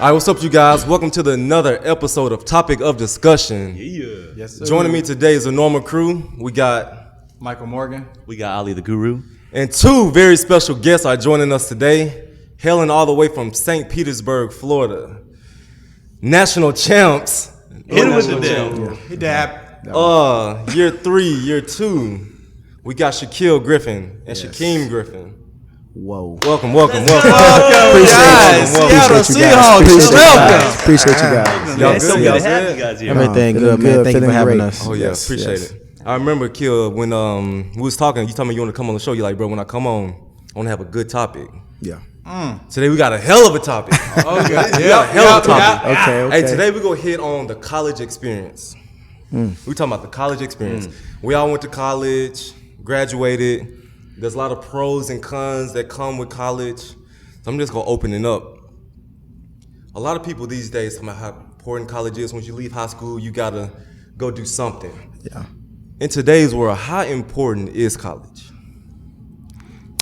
right, what's up, you guys? Welcome to another episode of Topic of Discussion. Yeah. Yes, sir. Joining me today is a normal crew. We got Michael Morgan. We got Ali the Guru. And two very special guests are joining us today, hailing all the way from St. Petersburg, Florida. National champs. Hit it with the dab. He dabbed. Year two. We got Shaquem Griffin and Shaquem Griffin. Whoa. Welcome. Welcome, guys. Seattle Seahawks. Welcome. Appreciate you guys. Y'all So good? good Y'all to have good? you guys here. Everything good, man. Thank you for having us. Oh yeah, appreciate it. I remember, Kill, when we was talking, you told me you want to come on the show. You're like, bro, when I come on, I want to have a good topic. Yeah. Today we got a hell of a topic. Hell of a topic. Okay. Hey, today we gonna hit on the college experience. We talking about the college experience. We all went to college, graduated. There's a lot of pros and cons that come with college. So I'm just gonna open it up. A lot of people these days talking about how important college is. Once you leave high school, you gotta go do something. Yeah. In today's world, how important is college?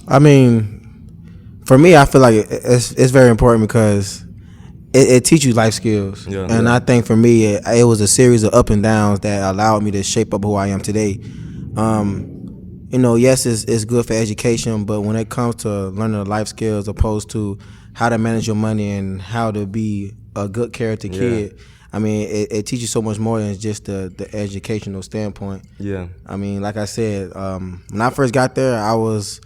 I mean, for me, I feel like it's very important because it teaches you life skills. Yeah. And I think for me, it was a series of up and downs that allowed me to shape up who I am today. Yes, it's good for education, but when it comes to learning the life skills opposed to how to manage your money and how to be a good character kid, I mean, it teaches so much more than just the educational standpoint. Yeah. I mean, like I said, when I first got there, I was,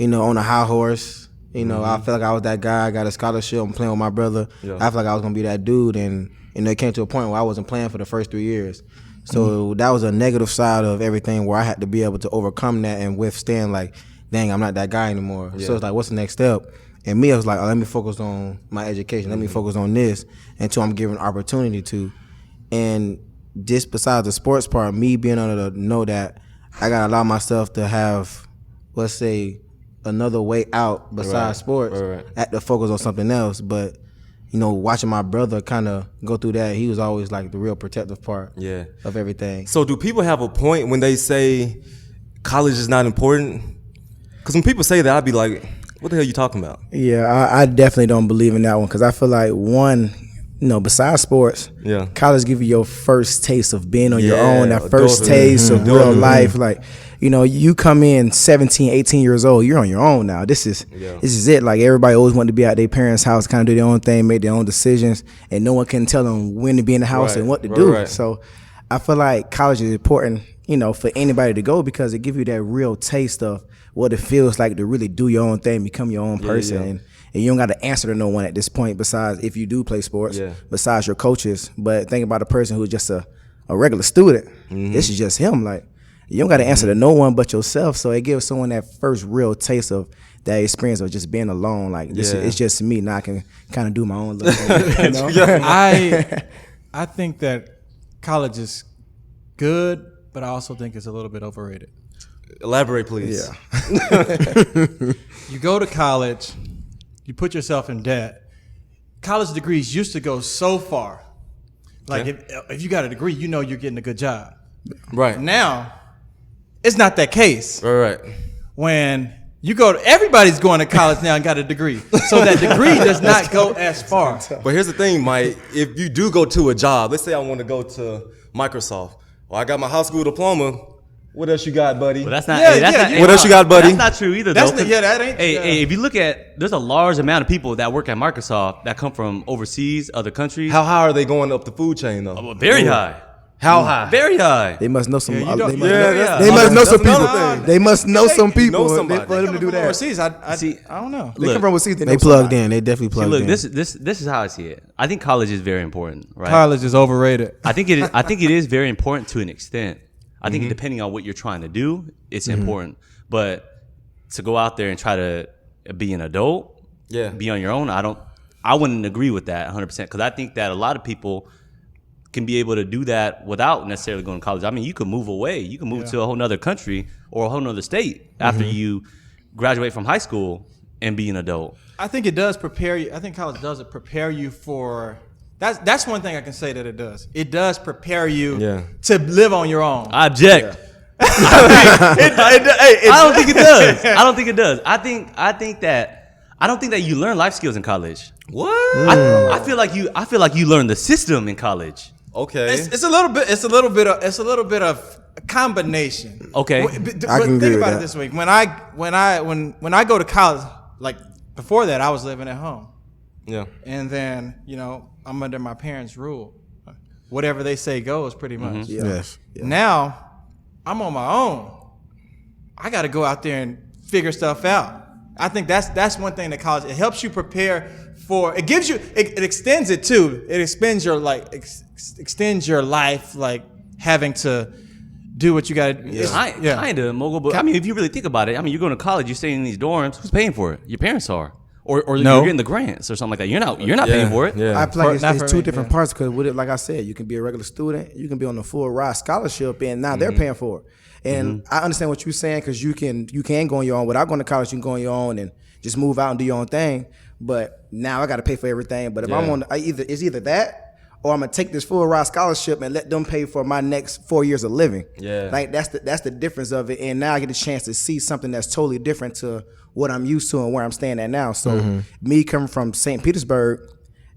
on a high horse. I felt like I was that guy. I got a scholarship. I'm playing with my brother. Yeah. I felt like I was going to be that dude. And, it came to a point where I wasn't playing for the first 3 years. So that was a negative side of everything where I had to be able to overcome that and withstand, like, dang, I'm not that guy anymore. Yeah. So it's like, what's the next step? And me, I was like, let me focus on my education. Let me focus on this until I'm given opportunity to. And just besides the sports part, me being able to know that I got to allow myself to have, let's say, another way out besides sports. Right. I had to focus on something else. But, watching my brother kind of go through that, he was always like the real protective part of everything. So do people have a point when they say college is not important? Because when people say that, I'd be like, what the hell are you talking about? Yeah, I definitely don't believe in that one because I feel like besides sports, college give you your first taste of being on your own, that first taste of real life. Like, you come in 17, 18 years old, you're on your own now. This is it. Like, everybody always wanted to be at their parents' house, kind of do their own thing, make their own decisions, and no one can tell them when to be in the house and what to do. Right. So I feel like college is important, for anybody to go because it gives you that real taste of what it feels like to really do your own thing, become your own person. And you don't got to answer to no one at this point besides if you do play sports, besides your coaches. But think about a person who's just a regular student. This is just him. Like, you don't got to answer to no one but yourself. So it gives someone that first real taste of that experience of just being alone. Like, it's just me. Now I can kind of do my own little thing. I think that college is good, but I also think it's a little bit overrated. Elaborate, please. Yeah. You go to college, you put yourself in debt. College degrees used to go so far. Like, if you got a degree, you're getting a good job. Right. Now, it's not that case. Right. When you go to, everybody's going to college now and got a degree. So that degree does not go as far. But here's the thing, Mike. If you do go to a job, let's say I want to go to Microsoft. Well, I got my high school diploma. What else you got, buddy? Well, that's not. What else you got, buddy? That's not true either, though. That ain't. Hey, if you look at, there's a large amount of people that work at Microsoft that come from overseas, other countries. How high are they going up the food chain, though? Oh, very high. How high? Very high. They must know some. They must know some people. They must know some people know somebody. for them to do that. Overseas, I don't know. They come from overseas. They plugged in. They definitely plugged in. Look, this is how I see it. I think college is very important, right? College is overrated. I think it is very important to an extent. I think depending on what you're trying to do, it's important. But to go out there and try to be an adult, be on your own, I wouldn't agree with that 100% because I think that a lot of people can be able to do that without necessarily going to college. I mean, you can move away. You can move to a whole nother country or a whole nother state after you graduate from high school and be an adult. I think it does prepare you. I think college does prepare you for. That's one thing I can say that it does. It does prepare you to live on your own. I object. I don't think it does. I think that I don't think that you learn life skills in college. What? I feel like you learn the system in college. Okay. It's a little bit of a combination. Okay. But I can agree think with about that. it this way. When I go to college, like before that, I was living at home. Yeah. And then, I'm under my parents' rule. Whatever they say goes, pretty much. Mm-hmm. Yes. Now, I'm on my own. I got to go out there and figure stuff out. I think that's one thing that college, it helps you prepare for, it gives you, it extends it too. It extends your life, like having to do what you got to do. Kind of, Mogul, but I mean, if you really think about it, I mean, you're going to college, you're staying in these dorms, who's paying for it? Your parents are. Or No. you're getting the grants or something like that. You're not paying for it. Yeah. I feel like Not it's for two me, different yeah. parts because with it, like I said, you can be a regular student, you can be on a full ride scholarship, and now they're paying for it. And I understand what you're saying because you can go on your own. Without going to college, you can go on your own and just move out and do your own thing. But now I got to pay for everything. But if I'm on, it's either that or I'm gonna take this full ride scholarship and let them pay for my next 4 years of living. Yeah. Like that's the difference of it. And now I get a chance to see something that's totally different to what I'm used to and where I'm staying at now. So me coming from St. Petersburg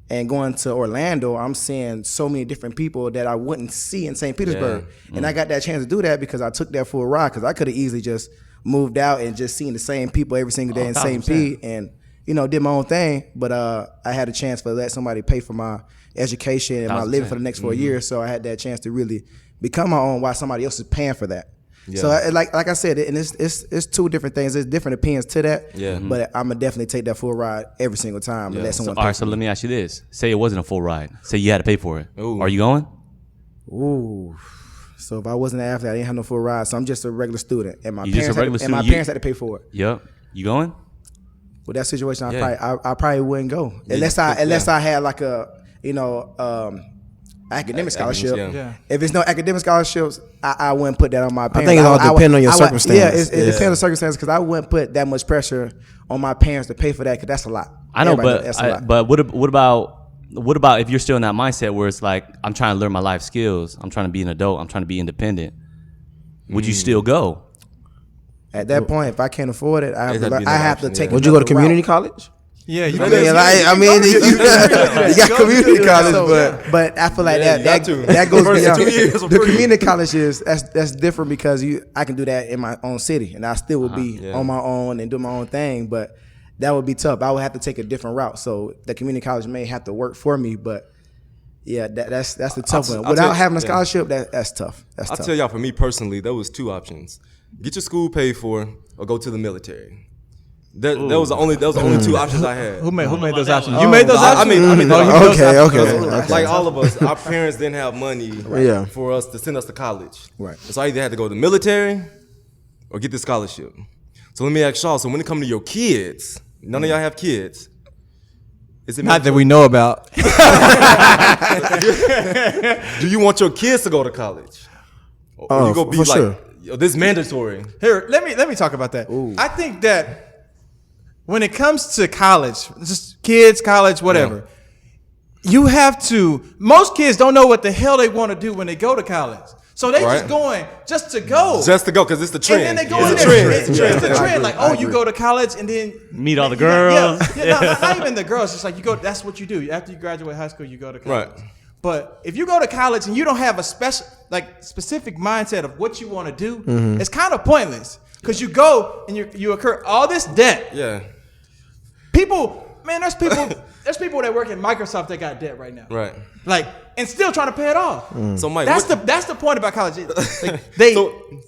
and going to Orlando, I'm seeing so many different people that I wouldn't see in St. Petersburg. And I got that chance to do that because I took that full ride because I could have easily just moved out and just seen the same people every single day in St. Pete and, did my own thing. But I had a chance to let somebody pay for my education and my living for the next 4 years. So I had that chance to really become my own while somebody else is paying for that. Yeah. So like I said, and it's two different things. There's different opinions to that. Yeah. But I'm gonna definitely take that full ride every single time and let someone. All right, so let me ask you this: say it wasn't a full ride. Say you had to pay for it. Ooh. Are you going? Ooh. So if I wasn't an athlete, I didn't have no full ride. So I'm just a regular student, and my parents had to pay for it. Yep. You going? With that situation, I probably wouldn't go unless I had like a academic scholarship. If it's no academic scholarships, I wouldn't put that on my parents. I think it all depends on your circumstances. Yeah, it depends on the circumstances because I wouldn't put that much pressure on my parents to pay for that because that's a lot. I know, but what about if you're still in that mindset where it's like I'm trying to learn my life skills, I'm trying to be an adult, I'm trying to be independent. Would you still go? At that point, if I can't afford it, I have to take. Would you go to community college? Yeah, you you got community college, but I feel like that goes beyond. The community college that's different because I can do that in my own city, and I still would be on my own and do my own thing. But that would be tough. I would have to take a different route. So the community college may have to work for me, but yeah, that's the tough one. Without having a scholarship, that's tough. I'll tell y'all, for me personally, there was two options: get your school paid for, or go to the military. That was the only two options I had. Who made those options? You made those options? I made Okay. Like all of us, our parents didn't have money for us to send us to college. Right. So I either had to go to the military or get the scholarship. So let me ask y'all, so when it comes to your kids, none of y'all have kids. Is it not that we know about? Do you want your kids to go to college? Or you go be like, sure. This is mandatory. Here, let me talk about that. Ooh. I think that when it comes to college, just kids, college, whatever, you have to. Most kids don't know what the hell they want to do when they go to college, so they just going just to go, because it's the trend. And then they go in there. It's the trend. Like, you go to college and then meet all the girls. Not even the girls. It's like you go. That's what you do after you graduate high school. You go to college. Right. But if you go to college and you don't have a specific mindset of what you want to do, it's kind of pointless because you go and you incur all this debt. Yeah. There's people that work at Microsoft that got debt right now. Right. Like, and still trying to pay it off. So Mike, that's the point about college.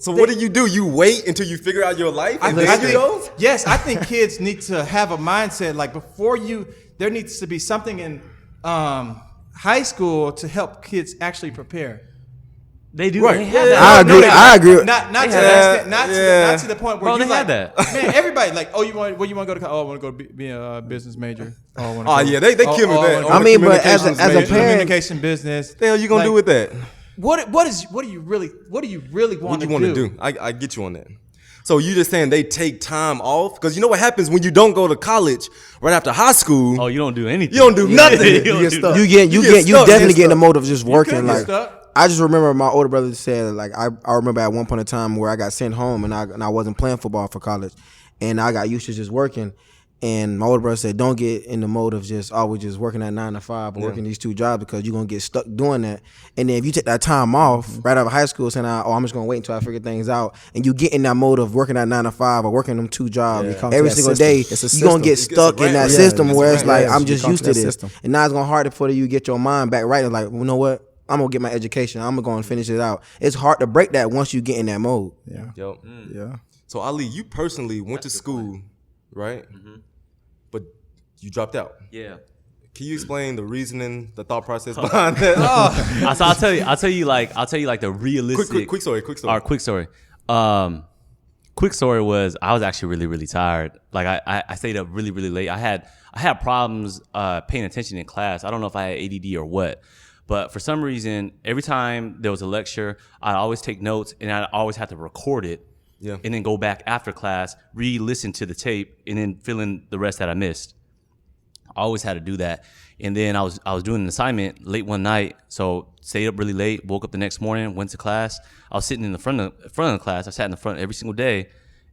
So what do? You wait until you figure out your life and then you go? Yes, I think kids need to have a mindset like there needs to be something in high school to help kids actually prepare. They do. Right. They have that. I agree. Not to the point where they had that. Man, everybody like, you want to go to college? I want to go be a business major. They kill me with that. I mean, but as a parent, communication business. What the hell you gonna do with that? What do you really want to do? I get you on that. So you just saying they take time off? Because you know what happens when you don't go to college right after high school? Oh, you don't do anything. You don't do nothing. You definitely get in the mode of just working. Like, stuck. I just remember my older brother said, like, I remember at one point in time where I got sent home and I wasn't playing football for college, and I got used to just working. And my older brother said, don't get in the mode of just always just working at 9 to 5 or working these 2 jobs because you're going to get stuck doing that. And then if you take that time off right out of high school saying, I'm just going to wait until I figure things out, and you get in that mode of working at 9 to 5 or working them 2 jobs every single day, you're going to get stuck in that system where it's like, I'm just used to this. And now it's going to harder for you to get your mind back right. And like, well, you know what? I'm going to get my education. I'm going to go and finish it out. It's hard to break that once you get in that mode. Yeah. Yep. Yeah. So Ali, you personally went to school, right? Mm-hmm. But you dropped out. Yeah. Can you explain the reasoning, the thought process behind that? So I'll tell you like the realistic. Quick story. Quick story. Quick story was I was actually really, really tired. Like I stayed up really, really late. I had problems paying attention in class. I don't know if I had ADD or what, but for some reason, every time there was a lecture, I'd always take notes and I'd always have to record it. Yeah. And then go back after class, re-listen to the tape, and then fill in the rest that I missed. I always had to do that. And then I was doing an assignment late one night, so stayed up really late, woke up the next morning, went to class. I was sitting in the front of the class. I sat in the front every single day.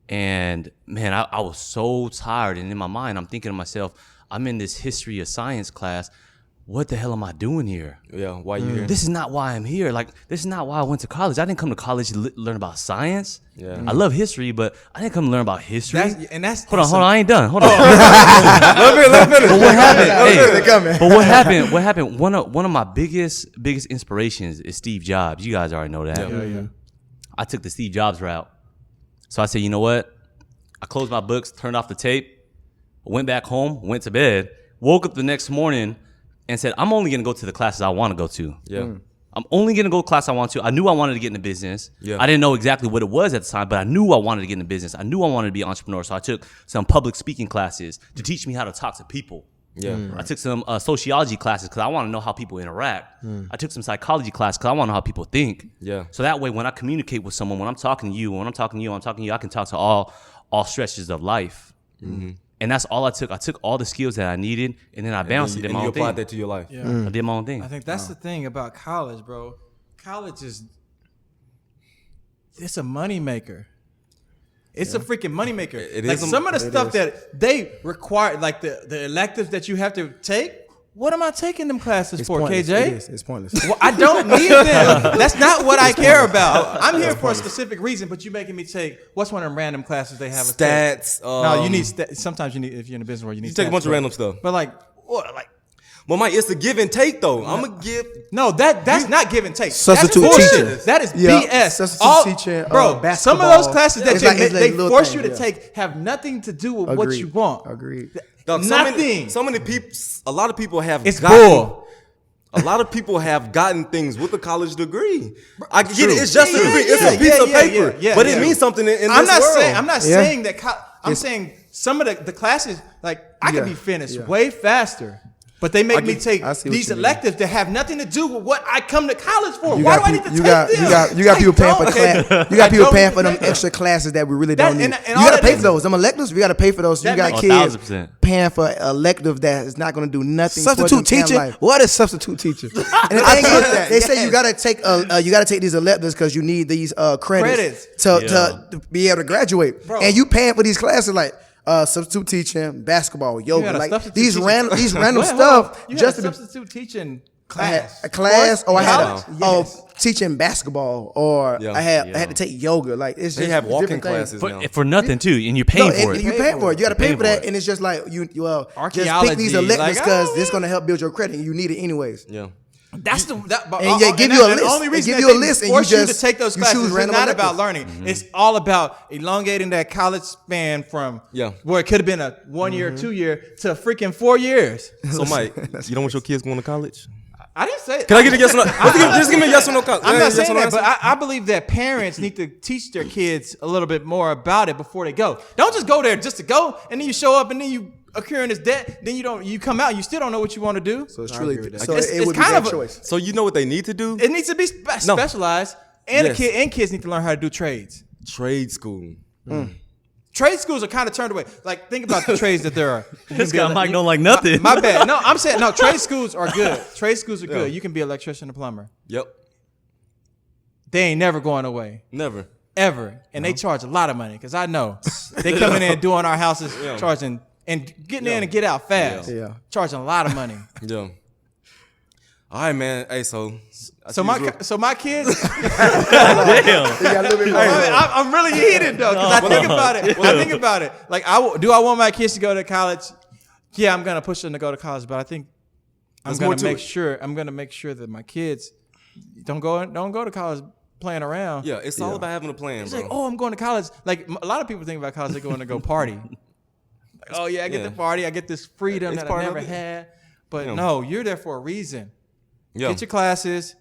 And, man, I was so tired. And in my mind, I'm thinking to myself, I'm in this history of science class. What the hell am I doing here? Yeah, why you here? This is not why I'm here. Like, this is not why I went to college. I didn't come to college to learn about science. Yeah. I love history, but I didn't come to learn about history. Hold on, I ain't done. Hold on. Let me finish. But what happened? What happened? One of my biggest inspirations is Steve Jobs. You guys already know that. Yeah. I took the Steve Jobs route. So I said, you know what? I closed my books, turned off the tape, went back home, went to bed, woke up the next morning, and said, I'm only going to go to the classes I want to go to. Yeah. I'm only going to go to class I want to. I knew I wanted to get into business. Yeah. I didn't know exactly what it was at the time, but I knew I wanted to get into business. I knew I wanted to be an entrepreneur. So I took some public speaking classes to teach me how to talk to people. Yeah. I took some sociology classes because I want to know how people interact. I took some psychology classes because I want to know how people think. Yeah. So that way, when I communicate with someone, when I'm talking to you, I can talk to all stretches of life. Mm-hmm. And that's all I took. I took all the skills that I needed, and then I bounced and did my own thing. You applied that to your life. Yeah. I did my own thing. I think that's the thing about college, bro. College it's a moneymaker. It's a freaking moneymaker. It like is some of the stuff that they require, like the electives that you have to take. What am I taking them classes for, pointless. KJ? It's pointless. Well, I don't need them. That's not what I care about. I'm here for a specific reason, but you're making me take, what's one of them random classes they have? Stats. No, you need sometimes you need, if you're in a business world, you need You take a bunch of random stuff. But like, what? Like, well, Mike, it's a give and take, though. I'm going to give. no, that's not give and take. Substitute That's teaching. bullshit. That is Yeah. BS. Substitute teaching, Bro, some basketball. of those classes that It's like- it's they like little force you things, to yeah. take have nothing to do with what you want. Agreed. Dog, Nothing. So many people, a lot of people have It's gotten, bull. A lot of people have gotten things with a college degree. I get it. It's just a Yeah, degree. yeah, It's a piece of paper. yeah, but yeah. it means something in I'm this not world. saying I'm not Yeah. saying that. I'm saying some of the classes, like I could be finished Yeah. way faster. But they make me take I see what these you mean. electives that have nothing to do with what I come to college for. You Why got do I need to people- take them? You got people paying for I class. don't. You got I people don't paying for them take them. extra classes that we really That- don't need. and You all got to that pay is- for those. Them electives, we got to pay for those. You That got makes- kids 1,000%. paying for elective that is not going to do nothing. for Substitute them in teaching? life. What is substitute teaching? And the thing is, they say you gotta take these electives because you need these credits to be able to graduate. Bro. And you paying for these classes like substitute teaching, basketball, yoga, had a like substitute these teaching- random Wait, hold stuff. on. You Just had to a be substitute teaching I class. had a class, or I had College? Yes. teaching basketball, or Yeah. I had to take yoga. Like it's They just have walking different things. classes now. For nothing too, and you're No, paying for and it. you pay for it. You got to pay Paying for that, for it. and it's just like just pick Archaeology, these electives like, because oh, this going to help build your credit, and you need it anyways. Yeah. That's the that, but, And they give you a the list. only They reason give that you a they list and you force you just- to take those you classes choose is random not about electives. learning. It's all about elongating that college span from where it could have been a 1 year, 2 year to freaking 4 years. So, Mike, you don't want your kids going to college? I didn't say. Can I get a yes or no? Just give me a yes or no. I'm not saying that, answer. but I believe that parents need to teach their kids a little bit more about it before they go. Don't just go there just to go, and then you show up, and then you accrue in this debt. Then you come out, and you still don't know what you want to do. So it's truly, So it it's would be kind that of choice. So you know what they need to do? It needs to be specialized, and Yes. kids need to learn how to do trades. Trade school. Trade schools are kind of turned away. Like, think about the trades that there are. This guy Mike don't like nothing. My bad. No, I'm saying no. Trade schools are good. Trade schools are good. You can be an electrician or plumber. Yep. They ain't never going away. Never. Ever. And they charge a lot of money because I know they coming in doing our houses charging and getting in and get out fast. Yeah. Charging a lot of money. Yeah. All right, man. Hey, so my kids. Damn. I'm really heated though, because I think about it. I think about it. Like, do I want my kids to go to college? Yeah, I'm gonna push them to go to college, but I think I'm gonna make sure that my kids don't go to college playing around. Yeah, it's all about having a plan, It's bro. like, oh, I'm going to college. Like, a lot of people think about college, they're going to go party. Like, oh yeah, I get the party, I get this freedom that I never had. But no, you're there for a reason. Yeah. Get your classes.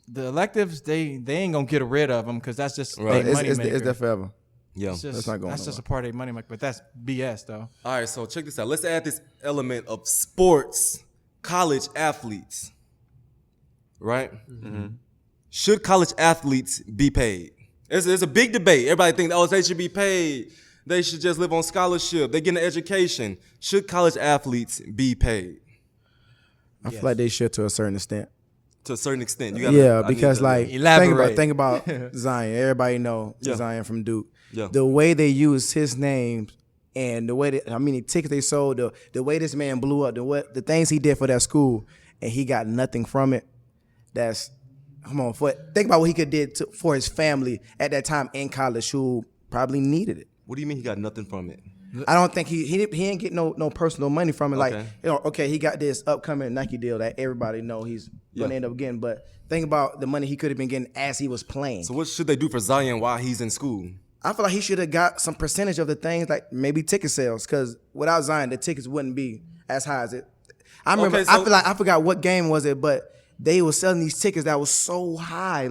The electives, they ain't gonna get rid of them because that's just money maker. It's there forever. Yeah, that's just a part of their money maker. But that's BS though. All right, so check this out. Let's add this element of sports, college athletes. Right? Mm-hmm. Should college athletes be paid? It's a big debate. Everybody thinks, they should be paid. They should just live on scholarship. They get an education. Should college athletes be paid? I feel like they should to a certain extent. To a certain extent. Because think about Zion. Everybody know Zion from Duke. Yeah. The way they use his name and the way the tickets they sold, the way this man blew up, the things he did for that school, and he got nothing from it. Think about what he could did for his family at that time in college, who probably needed it. What do you mean he got nothing from it? I don't think he didn't get no personal money from it. Okay. He got this upcoming Nike deal that everybody know he's gonna end up getting. But think about the money he could have been getting as he was playing. So what should they do for Zion while he's in school? I feel like he should have got some percentage of the things, like maybe ticket sales, because without Zion, the tickets wouldn't be as high as it. I remember. I forgot what game was it, but they were selling these tickets that was so high,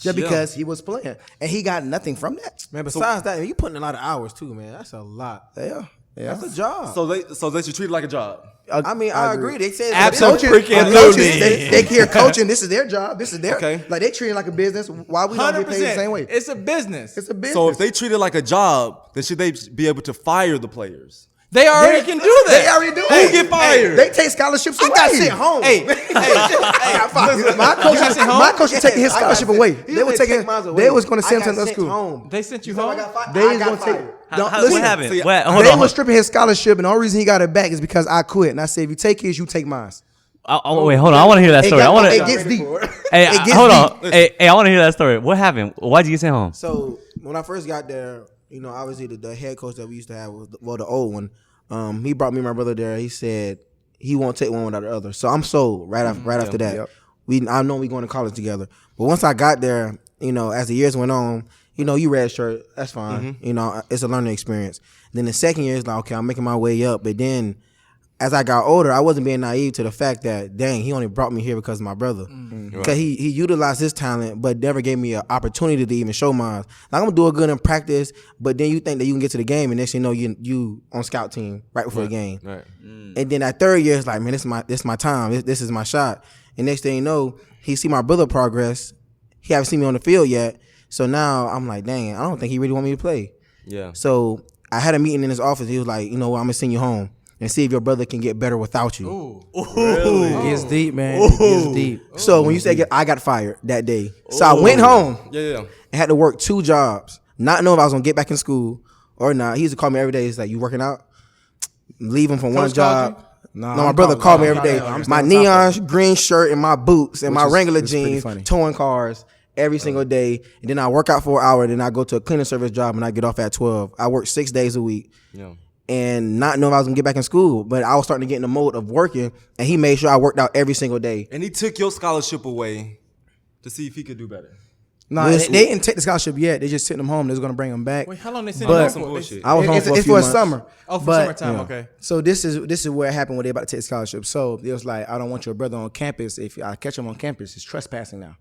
because he was playing, and he got nothing from that. Man, besides that, you putting a lot of hours too, man. That's a lot. Yeah, that's a job. So they should treat it like a job. I agree. They say absolutely. They hear coaching. This is their job. This is their like they treat it like a business. Why we don't get paid the same way? It's a business. So if they treat it like a job, then should they be able to fire the players? They already can do that. They already do it. Who get fired? They take scholarships away. I got sent home. My coach was taking his scholarship away. They were taking. They was going to send him to school. They sent you home. They was going to take it. What happened? They were stripping his scholarship, and the only reason he got it back is because I quit. And I said, if you take his, you take mine. Wait, hold on. I want to hear that story. It gets deep. Hey, hold on. Hey, I want to hear that story. What happened? Why'd you get sent home? So when I first got there, obviously the head coach that we used to have was the old one. He brought me and my brother there. He said he won't take one without the other. So I'm sold right after that. Yep. I know we going to college together. But once I got there, as the years went on, you red shirt, that's fine. Mm-hmm. It's a learning experience. Then the second year is like, okay, I'm making my way up. But then as I got older, I wasn't being naive to the fact that, dang, he only brought me here because of my brother. Because he utilized his talent, but never gave me an opportunity to even show mine. Like, I'm going to do it good in practice, but then you think that you can get to the game, and next thing you know, you on scout team right before the game. Right. And then that third year, it's like, man, this is my time. This is my shot. And next thing you know, he see my brother progress. He haven't seen me on the field yet. So now I'm like, dang, I don't think he really want me to play. Yeah. So I had a meeting in his office. He was like, I'm going to send you home and see if your brother can get better without you. Ooh. Really? It gets deep, man. It gets deep. So when you say I got fired that day. So I went home and had to work 2 jobs, not knowing if I was going to get back in school or not. He used to call me every day. He's like, you working out? Leaving from one job. No, my brother called me every day. My neon green shirt and my boots and my Wrangler jeans, towing cars every single day. And then I work out for an hour. Then I go to a cleaning service job and I get off at 12. I work 6 days a week. Yeah. And not knowing if I was going to get back in school. But I was starting to get in the mode of working. And he made sure I worked out every single day. And he took your scholarship away to see if he could do better. No, they didn't take the scholarship yet. They just sent him home. They was going to bring him back. Wait, how long they sent him home for? I was home for a few months. Summer. Oh, for summertime, okay. So this is where it happened when they about to take the scholarship. So it was like, I don't want your brother on campus. If I catch him on campus, it's trespassing now.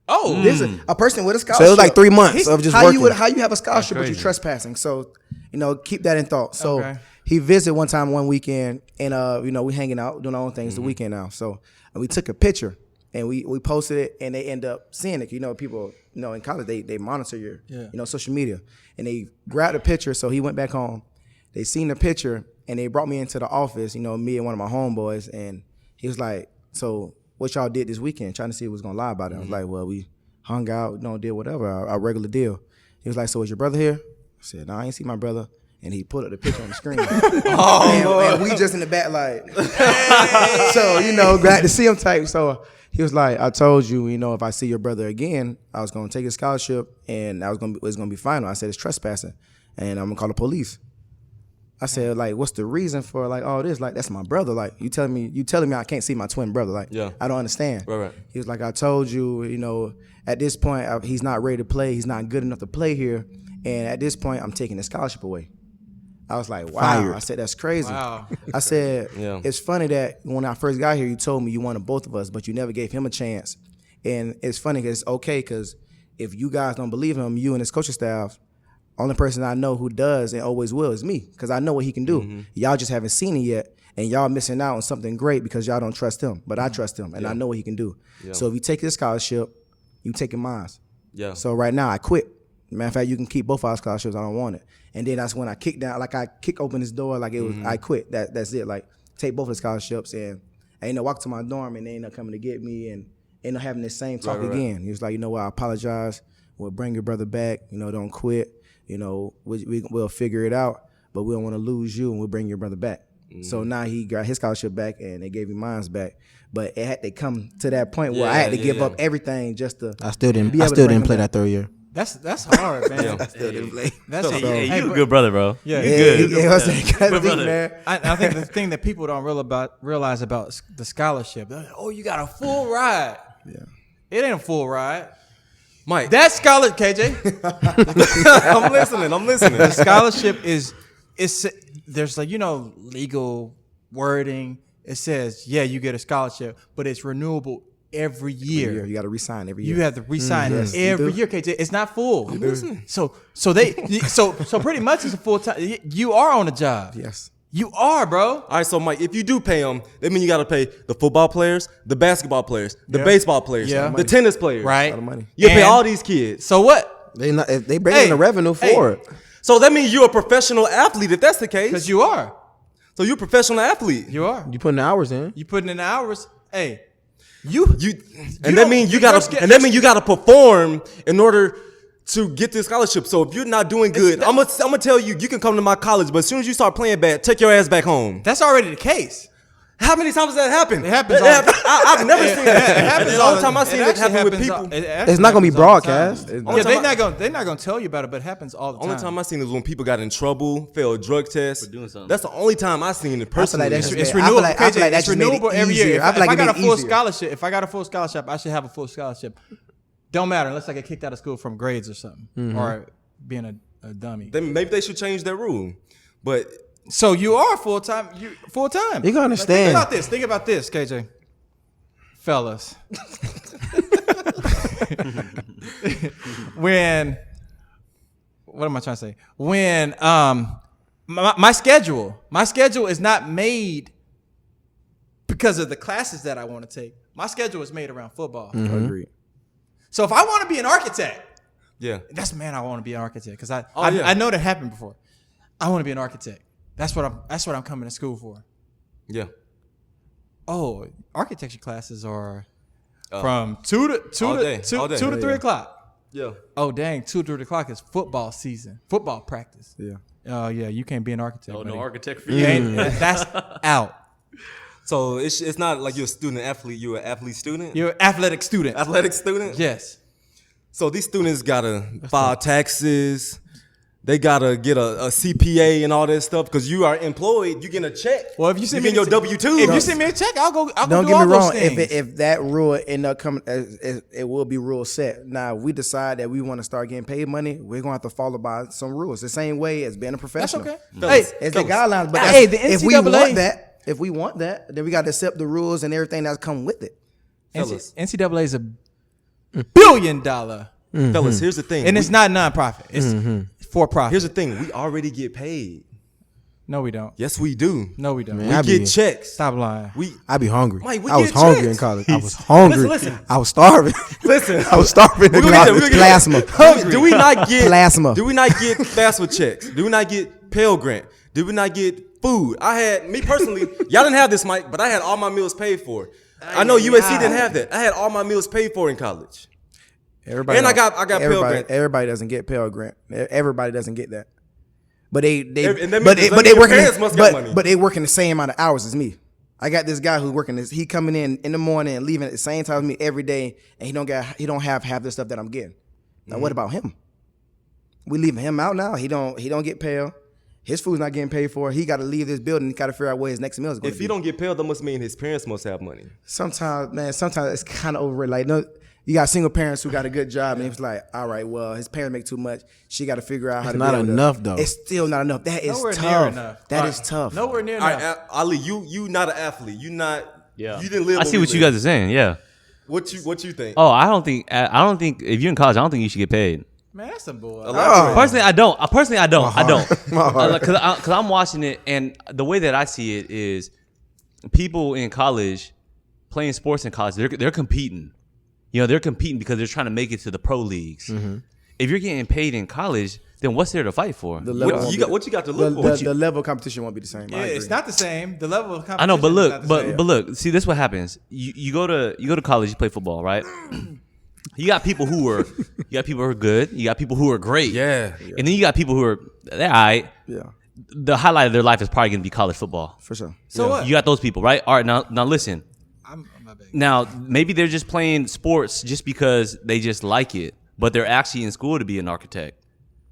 Oh. This is a person with a scholarship. So it was like 3 months of just working. How you have a scholarship but you trespassing? So, keep that in thought. So he visited one weekend, and we hanging out, doing our own things the weekend now. So we took a picture and we posted it, and they end up seeing it. People in college they monitor your social media, and they grabbed a picture. So he went back home. They seen the picture, and they brought me into the office. Me and one of my homeboys, and he was like, "So what y'all did this weekend?" Trying to see who was gonna lie about it. I was like, "Well, we hung out, did whatever, our regular deal." He was like, "So is your brother here?" I said, "No, I ain't see my brother." And he put up the picture on the screen. and we just in the back like, hey. So, glad to see him type. So he was like, I told you, if I see your brother again, I was going to take his scholarship and it was going to be final. I said, it's trespassing and I'm going to call the police. I said, like, what's the reason for like all this? Like, that's my brother. Like, you telling me I can't see my twin brother. Like, I don't understand. Right. He was like, I told you, at this point, he's not ready to play. He's not good enough to play here. And at this point, I'm taking the scholarship away. I was like, wow. Fired. I said, that's crazy. Wow. I said, it's funny that when I first got here, you told me you wanted both of us, but you never gave him a chance. And it's funny because it's okay because if you guys don't believe him, you and his coaching staff, only person I know who does and always will is me because I know what he can do. Mm-hmm. Y'all just haven't seen it yet, and y'all missing out on something great because y'all don't trust him. But I trust him, and I know what he can do. Yeah. So if you take his scholarship, you taking mine. Yeah. So right now, I quit. Matter of fact, you can keep both our scholarships. I don't want it. And then that's when I kicked down, like I kick open his door, like it was. I quit. That's it. Like take both of the scholarships, and I walk to my dorm, and they end up coming to get me, and end up having the same talk again. He was like, what? I apologize. We'll bring your brother back. Don't quit. We'll figure it out, but we don't want to lose you, and we'll bring your brother back. Mm-hmm. So now he got his scholarship back, and they gave me mine back. But it had to come to that point where I had to give up everything just to. I still didn't play that third year. That's hard, man. I still didn't play. That's you a good brother, bro. Yeah, you good. Man. I think the thing that people don't realize about the scholarship, you got a full ride. Yeah, it ain't a full ride. Mike, that scholarship, KJ. I'm listening. The scholarship there's legal wording. It says you get a scholarship, but it's renewable every year. You got to re-sign every year. You have to re-sign every year, KJ. It's not full. I'm listening. So pretty much it's a full time. You are on a job. Yes. You are, bro. All right, so Mike, if you do pay them, that means you got to pay the football players, the basketball players, the baseball players, the tennis players. Right. A lot of money. You pay all these kids. So what? They bring in the revenue for it. So that means you're a professional athlete if that's the case. Because you are. So you're a professional athlete. You are. You putting the hours in. You putting in the hours. Hey. That means you gotta perform in order to get this scholarship. So if you're not doing good, I'm gonna tell you can come to my college, but as soon as you start playing bad, take your ass back home. That's already the case. How many times has that happened? It happens. I've never seen that. It happens all the time. I've seen it happen with people. It's not gonna be broadcast. They're not gonna tell you about it, but it happens all the time. Only time I've seen is when people got in trouble, failed drug tests. For doing something. That's the only time I've seen it personally. It's renewable. It's renewable every year. If I got a full scholarship, I should have a full scholarship. Don't matter unless I get kicked out of school from grades or something, or being a dummy. Then maybe they should change that rule, but. So you are full time. You gonna understand. Think about this, KJ. Fellas. What am I trying to say? When my schedule is not made because of the classes that I want to take. My schedule is made around football. Mm-hmm. Agreed. So if I want to be an architect, I want to be an architect because I know that happened before. I want to be an architect. That's what I'm coming to school for. Yeah. Oh, architecture classes are from 2 to 3 o'clock. Yeah. Oh dang, 2 to 3 o'clock is football season, football practice. Yeah. Oh yeah, you can't be an architect. Oh, buddy. No architect for you. That's out. So it's not like you're a student athlete. You're an athlete student. You're an athletic student. Athletic student. Yes. So these students gotta file taxes. They gotta get a CPA and all that stuff because you are employed. You get a check. Well, if you send me your W-2, if you send me a check, I'll go. Don't get me wrong. If that rule end up coming, it will be rule set. Now, if we decide that we want to start getting paid money, we're gonna have to follow by some rules. The same way as being a professional. That's okay. It's the guidelines. But the NCAA, if we want that, then we got to accept the rules and everything that's come with it. NCAA is $1 billion. Fellas, here's the thing, and it's not nonprofit. It's for profit. Here's the thing: we already get paid. No, we don't. Yes, we do. No, we don't. Man, we get checks. Stop lying. I be hungry. Mike, I was hungry checks. in college. I was hungry. Listen. I was starving. Listen, I was starving. Plasma. Do we not get plasma? Do we not get FAFSA checks? Do we not get Pell Grant? Do we not get food? I had me personally. Y'all didn't have this, Mike, but I had all my meals paid for. I know USC didn't have that. I had all my meals paid for in college. Everybody and I got Pell Grant. Everybody doesn't get Pell Grant. Everybody doesn't get that. But they working the same amount of hours as me. I got this guy who's working this. He coming in the morning and leaving at the same time as me every day, and he don't have half the stuff that I'm getting. Now what about him? We leaving him out now. He don't get paid. His food's not getting paid for. He got to leave this building. He got to figure out where his next meal is going to be. If he don't get paid, that must mean his parents must have money. Sometimes it's kind of over. Like, no, you got single parents who got a good job, and it's like, all right, well, his parents make too much. She got to figure out how to. It's not enough, though. It's still not enough. That is Nowhere tough. near enough. That is tough. Nowhere near All enough. right, Ali, you not an athlete. You not. Yeah. You didn't live. I see what you guys are saying. Yeah. What you think? Oh, I don't think if you're in college, I don't think you should get paid. Man, that's some bull. Personally, I don't. Because I'm watching it, and the way that I see it is, people in college playing sports in college, they're competing. You know, they're competing because they're trying to make it to the pro leagues. Mm-hmm. If you're getting paid in college, then what's there to fight for? What you got to look for? The level of competition won't be the same. Yeah, it's not the same. The level of competition. I know, but look, is not the same. but look. See, this is what happens. You go to college, you play football, right? You got people who are good. You got people who are great. Yeah. And then you got people who are they're all right. Yeah. The highlight of their life is probably going to be college football. For sure. So what? You got those people, right? All right, now listen. I'm not big. Now, maybe they're just playing sports just because they just like it, but they're actually in school to be an architect.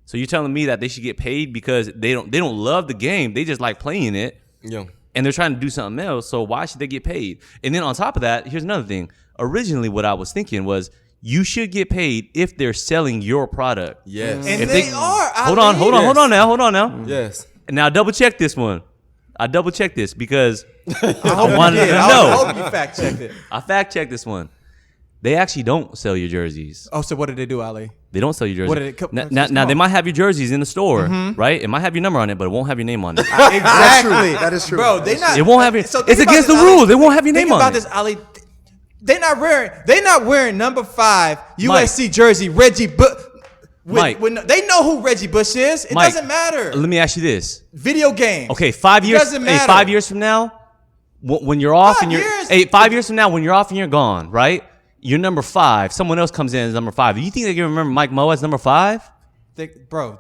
So you're telling me that they should get paid because they don't love the game. They just like playing it. Yeah. And they're trying to do something else. So why should they get paid? And then on top of that, here's another thing. Originally, what I was thinking was you should get paid if they're selling your product. Yes. And If they are. Hold on now. Yes. Now double check this one. I double checked this because I I wanted to know. I hope you fact checked it. I fact checked this one. They actually don't sell your jerseys. Oh, so what did they do, Ali? They don't sell your jerseys. What did it now they might have your jerseys in the store, right? It might have your number on it, but it won't have your name on it. Exactly. That is true. Bro, they not. It won't have your. So think It's about against this, the Ali. rules. They won't have your Think name on about it. this, Ali. They not wearing number 5 USC jersey Reggie Bush. Mike. They know who Reggie Bush is. It Mike, doesn't matter. Let me ask you this. Video games. Okay, 5 years. Doesn't Hey, matter. 5 years from now, when you're off 5 and you're years? 5 years from now when you're off and you're gone, right? You're number 5. Someone else comes in as number 5. Do you think they can remember Mike Moe as number 5? Bro,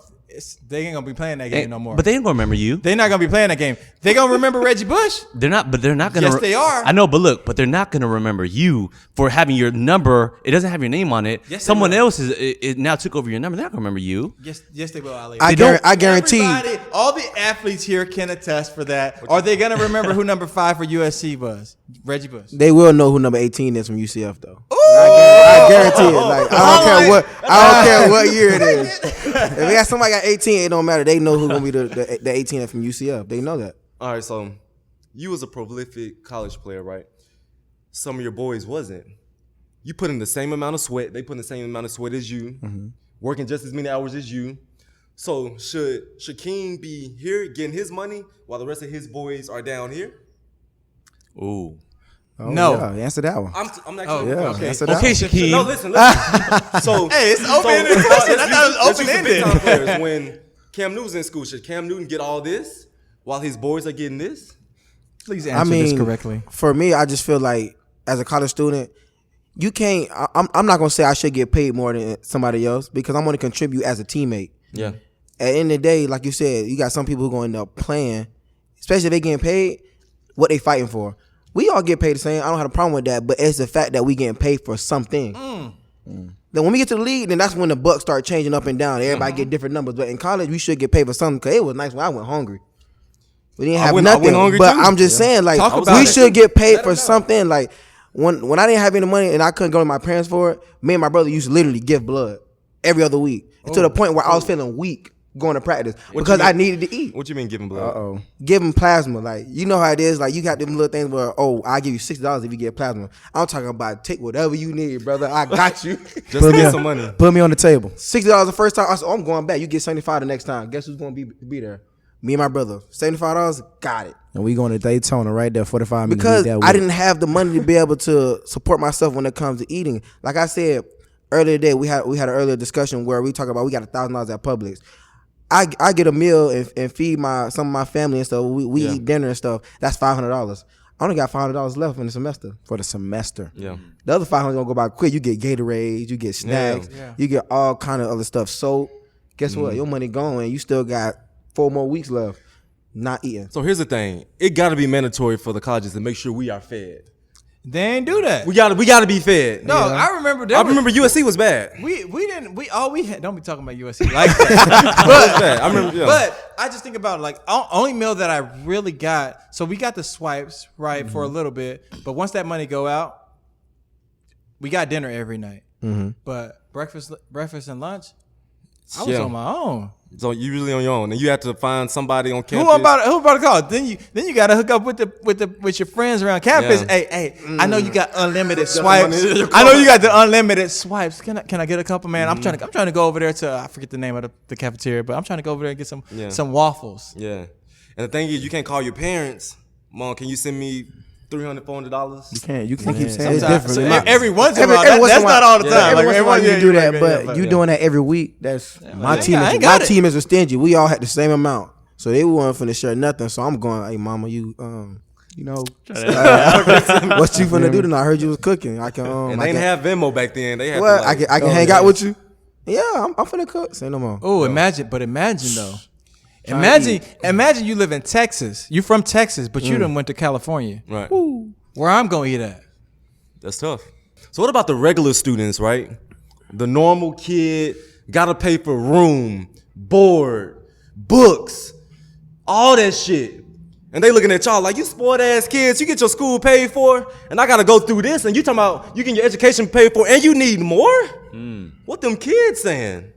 they ain't gonna be playing that game no more. But they ain't gonna remember you. They're not gonna be playing that game. They gonna remember Reggie Bush. They're not gonna. Yes, they are. I know, but they're not gonna remember you for having your number. It doesn't have your name on it. Yes, they Someone will. else it now took over your number. They're not gonna remember you. Yes, they will, Ali. I guarantee. Everybody, all the athletes here can attest for that. Are they gonna remember who number 5 for USC was? Reggie Bush. They will know who number 18 is from UCF though. I guarantee it. Like I don't care what year it is. If they got somebody got 18, it don't matter. They know who's gonna be the 18 from UCF. They know that. All right, so you was a prolific college player, right? Some of your boys wasn't. You put in the same amount of sweat. They put in the same amount of sweat as you, working just as many hours as you. So should Shaquem be here getting his money while the rest of his boys are down here? Ooh. Oh, No. yeah, answer that one. I'm not Oh, sure. Yeah, okay. answer that Okay, one. Shaquem. No, listen. So Hey, it's open-ended question. I thought it was open-ended. Big-time players. When Cam Newton's in school, should Cam Newton get all this while his boys are getting this? Please I answer mean, this correctly. for me, I just feel like as a college student, you can't. I'm not gonna say I should get paid more than somebody else because I'm gonna contribute as a teammate. Yeah. At the end of the day, like you said, you got some people who gonna end up playing, especially if they getting paid, what they fighting for. We all get paid the same. I don't have a problem with that, but it's the fact that we getting paid for something. Then when we get to the league, then that's when the bucks start changing up and down. Everybody get different numbers. But in college, we should get paid for something because it was nice when I went hungry. We didn't have I nothing. went hungry but too. I'm just saying, like, Talk about we it. should get paid for something. Like when I didn't have any money and I couldn't go to my parents for it, me and my brother used to literally give blood every other week to the point where I was feeling weak going to practice because I needed to eat. What you mean giving blood? Giving plasma, like you know how it is. Like you got them little things where, I'll give you $60 if you get plasma. I'm talking about take whatever you need, brother. I got you. Just to get some money. Put me on the table. $60 the first time. I said, I'm going back. You get $75 the next time. Guess who's going to be there? Me and my brother. $75. Got it. And we going to Daytona right there, 45 minutes. Because I didn't have the money to be able to support myself when it comes to eating. Like I said earlier today, we had an earlier discussion where we talk about we got $1,000 at Publix. I get a meal and feed some of my family and stuff. We eat dinner and stuff. That's $500. I only got $500 left in the semester. for the semester. Yeah. The other $500 gonna go by quick. You get Gatorade, you get snacks, you get all kind of other stuff. So guess what? Your money going. You still got 4 more weeks left, not eating. So here's the thing: it got to be mandatory for the colleges to make sure we are fed. They ain't do that. We gotta be fed. No, I remember. I remember USC was bad. We didn't. We had. Don't be talking about USC like that. I remember. Yeah. But I just think about like only meal that I really got. So we got the swipes right for a little bit, but once that money go out, we got dinner every night. But breakfast and lunch, I was on my own. So you usually on your own, and you have to find somebody on campus. Who about to call? Then you got to hook up with your friends around campus. Yeah. Hey, I know you got unlimited swipes. I know you got the unlimited swipes. Can I get a couple, man? I'm trying to go over there to I forget the name of the cafeteria, but I'm trying to go over there and get some waffles. Yeah, and the thing is, you can't call your parents. Mom, can you send me $300, $400? You can't keep saying It's different. So every once in a while, that's not all the time. Every once in a while you do that, but but you doing that every week. That's my team. My team is a stingy. We all had the same amount, so they weren't finna share nothing. So I'm going, hey mama, you know, what you finna do tonight? I heard you was cooking. I can. And they didn't have Venmo back then. They had what? to, like, I can hang out with you. Yeah, I'm finna cook. Say no more. Oh, imagine though. Imagine you live in Texas. You from Texas, but you done went to California. Right. Woo, where I'm gonna eat at. That's tough. So what about the regular students, right? The normal kid gotta pay for room, board, books, all that shit. And they looking at y'all like, you spoiled ass kids, you get your school paid for, and I gotta go through this, and you talking about you get your education paid for, and you need more? What them kids saying?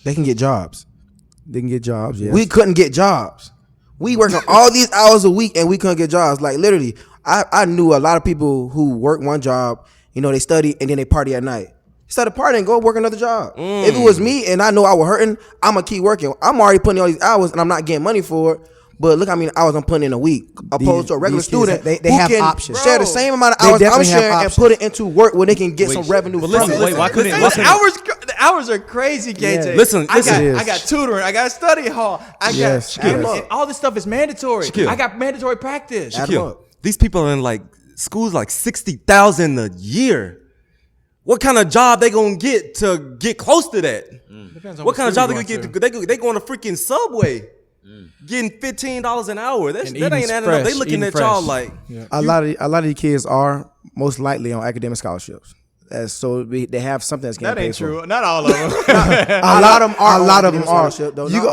They can get jobs. Yes. We couldn't get jobs. We working all these hours a week and we couldn't get jobs. Like literally, I knew a lot of people who work one job, they study and then they party at night. Instead of partying, go work another job. If it was me and I know I was hurting, I'm gonna keep working. I'm already putting in all these hours and I'm not getting money for it. But look how many hours I'm putting in a week, opposed to a regular student. They who have can options. share the same amount of hours I'm sharing and put it into work where they can get some revenue from it. Why couldn't The hours are crazy, KJ. Yeah. Listen. I got tutoring. I got study hall. Shaquille. And all this stuff is mandatory. Shaquille. I got mandatory practice. Shaquille, these people are in like schools like $60,000 a year. What kind of job they gonna get to get close to that? What kind of job they gonna get? They going to freaking Subway. Getting $15 an hour. That ain't adding up. They looking at y'all like a lot of these kids are most likely on academic scholarships. So they have something that's getting That ain't paid for. true. Not all of them. A lot of them are.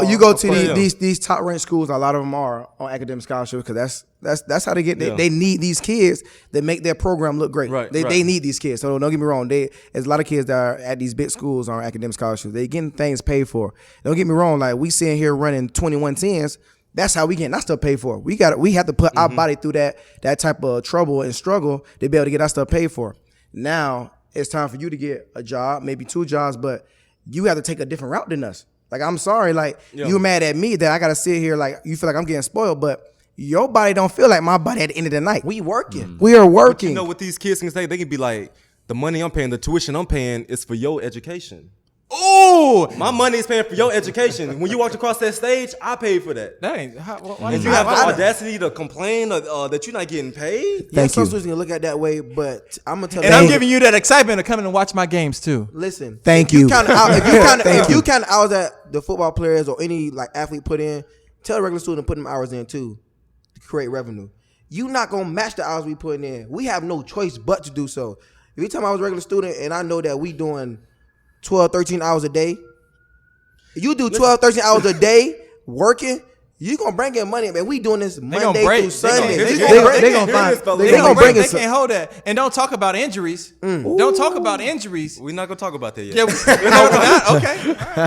You go to them. these top ranked schools. A lot of them are on academic scholarships because that's how they get. They need these kids that make their program look great. Right, They need these kids. So don't get me wrong. There's a lot of kids that are at these big schools on academic scholarships. They getting things paid for. Don't get me wrong. Like we sitting here running 2110s. That's how we getting that stuff paid for. We have to put our body through that type of trouble and struggle to be able to get that stuff paid for. Now it's time for you to get a job, maybe 2 jobs, but you have to take a different route than us. Like, I'm sorry, like, you're mad at me that I got to sit here, like, you feel like I'm getting spoiled, but your body don't feel like my body at the end of the night. We working. We are working. But you know what these kids can say? They can be like, the money I'm paying, the tuition I'm paying is for your education. Ooh, My money is paying for your education. When you walked across that stage, I paid for that. that ain't. Why If you have the audacity to complain that you're not getting paid, Yeah, some students can look at that way, but I'm gonna tell you. And I'm giving you that excitement of coming and watch my games too. Listen. Thank you. If you count hours that the football players or any like athlete put in, tell the regular student to put them hours in too to create revenue. You not gonna match the hours we putting in. We have no choice but to do so. If you tell me I was a regular student and I know that we doing 12, 13 hours a day. If you do 12, 13 hours a day working, you gonna bring in money, man. We doing this Monday through Sunday. They gonna find. They gonna bring They us. can't hold that. And don't talk about injuries. Don't talk about injuries. we're not gonna talk about that yet. Yeah, okay.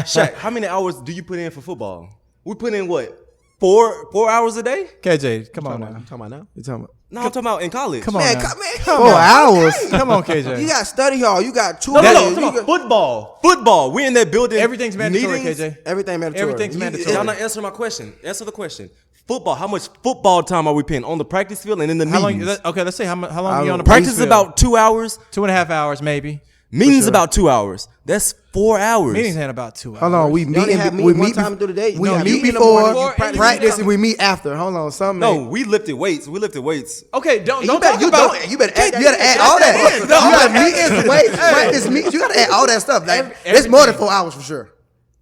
Shaq, how many hours do you put in for football? We put in what? 4 hours a day? KJ, come on now. You talking about now? You talking about? No, I'm talking about in college. Come on Man, now. come 4 hours. Come on, KJ. You got study hall. You got 2 No, days. I'm talking about football. Football. We're in that building. Everything's mandatory, meetings. KJ. Everything mandatory. Everything's mandatory. Y'all not answering my question. Answer the question. Football. How much football time are we paying on the practice field and in the How meetings? long? Okay, let's say how long are you on the Practice is field? about 2 hours. 2.5 hours, maybe. Meetings about 2 hours. That's 4 hours. Meetings ain't about 2 hours. Hold on, we only have meetings one time through the day. We No, meet meet in the before morning, you practice, come- and we meet after. Hold on, something. No, we lifted weights. Okay, don't You talk better about. add all that. You got meetings, weights, practice meetings. You got to add all that stuff. Like, it's more than 4 hours for sure.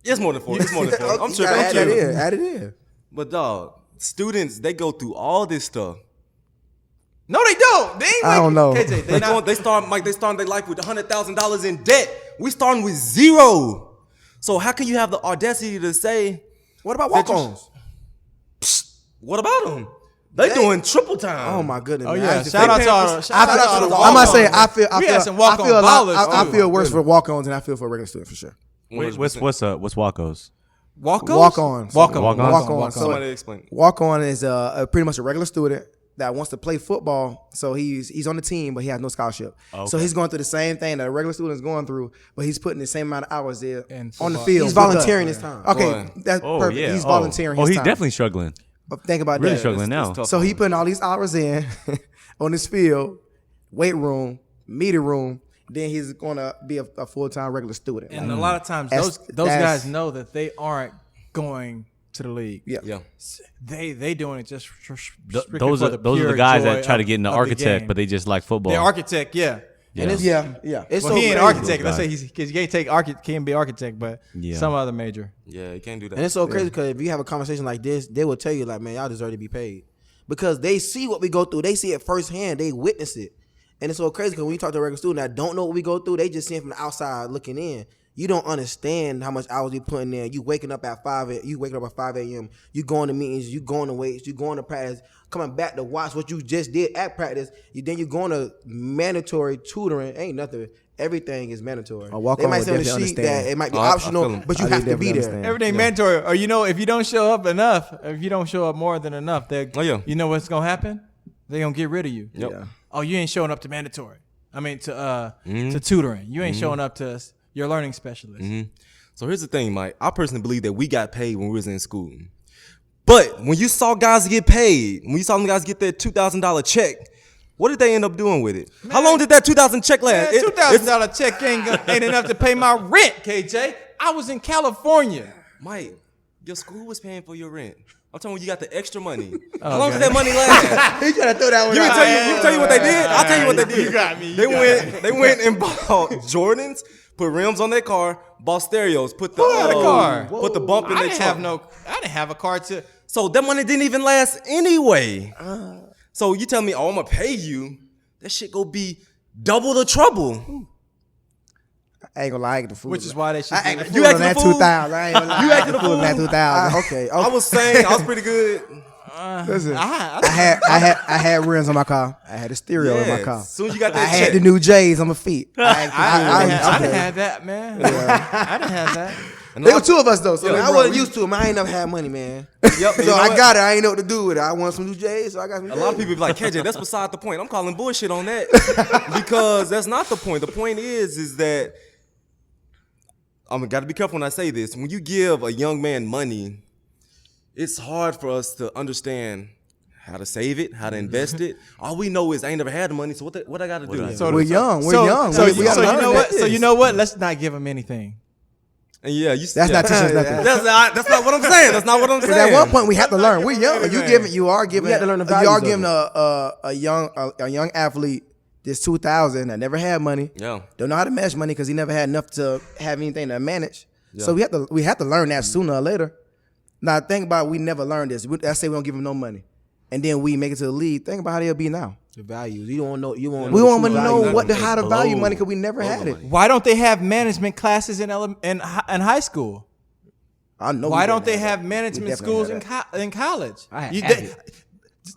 It's more than 4. It's more than 4. I'm tripping. Add it in. But dog, students, they go through all this stuff. No, they don't. They ain't I don't know. KJ, They start their life with $100,000 in debt. We starting with 0. So how can you have the audacity to say, What about walk-ons? what about them? They doing triple time. Oh my goodness. Oh man. yeah, I shout out to all. I'm not saying I feel worse too. for walk-ons than I feel for a regular student for sure. What's Walkos? Walk-ons? Walk-ons. Somebody explain. Walk-on is pretty much a regular student that wants to play football. So he's on the team, but he has no scholarship. Okay. So he's going through the same thing that a regular student is going through, but he's putting the same amount of hours there In on the football. field. He's volunteering his time. Okay, that's perfect. Yeah. He's volunteering his he's time. definitely struggling. But think about Really that. struggling now. tough. So he putting all these hours in on this field, weight room, meeting room. Then he's going to be a full-time regular student. And a lot of times those guys know that they aren't going to the league. Yeah. They doing it just strictly Those for are the those are pure the guys joy that try to get into of the architect, game. but they just like football. They're architect, yeah. And it's, Yeah. It's Well, so he ain't crazy. architect. Let's Guy. say because you can't take can't be architect, but Yeah. some other major. Yeah, you can't do that. And it's so crazy because if you have a conversation like this, they will tell you like, man, y'all deserve to be paid. Because they see what we go through. They see it firsthand. They witness it. And it's so crazy because when you talk to a regular student that don't know what we go through, they just see it from the outside looking in. You don't understand how much hours you putting in. You waking up at 5 a.m. You going to meetings, you going to weights, you going to practice, coming back to watch what you just did at practice. Then you going to mandatory tutoring. Ain't nothing. Everything is mandatory. walk-on They might would say on the definitely sheet understand. that it might be I feel optional, him. but you I have to definitely be there. understand. Everything mandatory. Or if you don't show up enough, if you don't show up more than enough, you know what's gonna happen? They're gonna get rid of you. Yep. Yeah. Oh, you ain't showing up to mandatory. I mean to tutoring. You ain't showing up to your learning specialist. So here's the thing, Mike. I personally believe that we got paid when we was in school. But when you saw guys get paid, when you saw them guys get that $2,000 check, what did they end up doing with it? How long did that $2,000 check last? That $2,000 check ain't enough to pay my rent, KJ. I was in California. Mike, your school was paying for your rent. I'm telling you, you got the extra money. How long did that money last? He trying to throw that one You out. can tell you what they did. I'll tell you what they did. You got me. They went and bought Jordans, put rims on their car, bought stereos, put the car? put the bump in I their didn't trunk. I didn't have a car to. So that money didn't even last anyway. So you tell me, oh, I'm gonna pay you. That shit go be double the trouble. I ain't gonna lie, I act the fool. Which is why they should. I act the do fool You on acting that the fool? 2000. I ain't gonna lie. You I act acting the the fool on that fool? 2000. Okay. I was saying I was pretty good. Listen, I I had rims on my car. I had a stereo in my car. As soon as you got I that had check. the new J's on my feet. I didn't have that, man. I didn't have that. There were 2 of us though, so Yeah, I bro, wasn't we- used to them. I ain't never had money, man. Yep, So you know I what? got it. I ain't know what to do with it. I want some new J's, so I got some. A lot of people be like, KJ, that's beside the point. I'm calling bullshit on that because that's not the point. The point is that I'm got to be careful when I say this. When you give a young man money, it's hard for us to understand how to save it, how to invest it. All we know is I ain't never had the money, so what I got to do? So We're young. We're so, young. So, We so gotta you learn know that what? So this. you know what? Let's not give him anything. And yeah, That's not teaching us nothing. That's not what I'm saying. That's not what I'm Because saying. at one point we have to learn. We're young. You are giving. We have to learn the You are values giving a young athlete this 2000 that never had money. Yeah. Don't know how to manage money because he never had enough to have anything to manage. So we have to learn that sooner or later. Now think about we never learned this. Let's say we don't give him no money, and then we make it to the league. Think about how they'll be now. The values. You don't know. You won't. We won't the even true know value. how to value money because we never Blow had the it. money. Why don't they have management classes in high school? I know. Why we don't they definitely have had management definitely schools had in college? I had You- Abbott.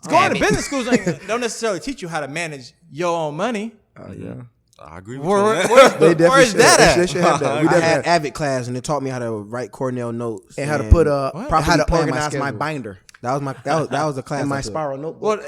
Going to business schools don't necessarily teach you how to manage your own money. that. Yeah. I agree with you on that. Where is that at? They should have that. We I definitely had had Avid class and it taught me how to write Cornell notes and how to put properly how to plan organize my schedule. binder That was the class in I my took. spiral notebook. Well,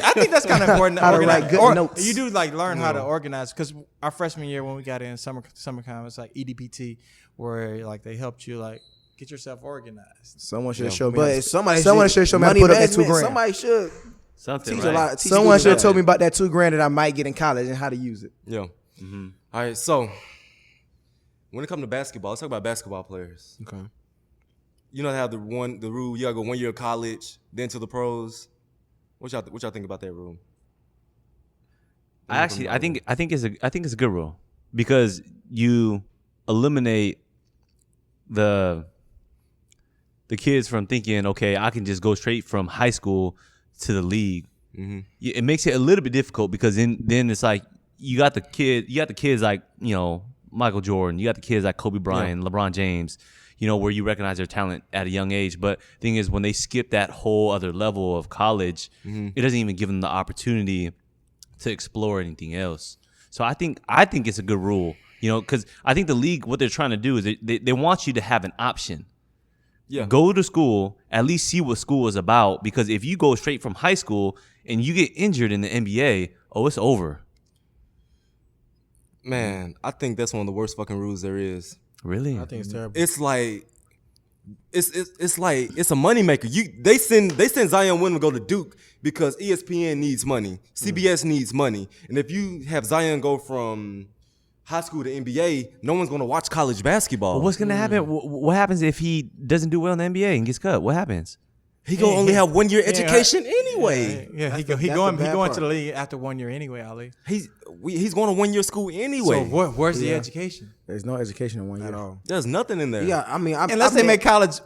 I think that's kind of important. How to write good notes. You do like learn how to organize because our freshman year when we got in summer camp, it's like EDPT where like they helped you like get yourself organized. Someone should show me. But somebody should show me how to money put up that $2,000. management, Somebody should Something teach right. a lot. Teach Someone you should have that. told me about that $2,000 that I might get in college and how to use it. Yeah. All right, so when it comes to basketball, let's talk about basketball players. Okay. You know how the rule, you gotta go 1 year of college, then to the pros. What y'all think about that rule? I think it's a good rule because you eliminate the kids from thinking, okay, I can just go straight from high school to the league. Mm-hmm. It makes it a little bit difficult because then it's like you got the kids like, you know, Michael Jordan, you got the kids like Kobe Bryant, LeBron James, you know, where you recognize their talent at a young age. But the thing is, when they skip that whole other level of college, it doesn't even give them the opportunity to explore anything else. So I think it's a good rule, you know, because I think the league, what they're trying to do is they want you to have an option. Yeah. Go to school, at least see what school is about, because if you go straight from high school and you get injured in the NBA, it's over. Man, I think that's one of the worst fucking rules there is. Really? I think it's terrible. It's like it's a moneymaker. They send Zion Williamson to go to Duke because ESPN needs money, CBS needs money, and if you have Zion go from high school to NBA, no one's gonna watch college basketball. Well, what's gonna happen? What happens if he doesn't do well in the NBA and gets cut? What happens? He gonna only have 1 year education anyway. Yeah, he going to the league after 1 year anyway, Ali. He's going to 1 year school anyway. So where's the education? There's no education in 1 year at all. There's nothing in there. Yeah, I mean, unless they make college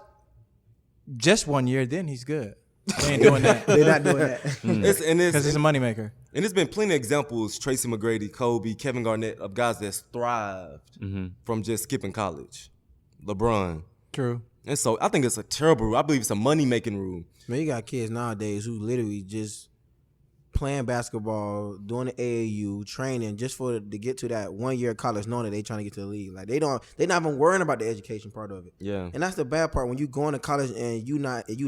just 1 year, then he's good. They ain't doing that. They're not doing that. Because it's a moneymaker. And there's been plenty of examples, Tracy McGrady, Kobe, Kevin Garnett, of guys that's thrived from just skipping college. LeBron. True. And so I think it's a terrible rule. I believe it's a money-making rule. Man, you got kids nowadays who literally just playing basketball, doing the AAU, training just to get to that 1 year of college, knowing that they trying to get to the league. Like they're not even worrying about the education part of it. Yeah. And that's the bad part when you go into college and you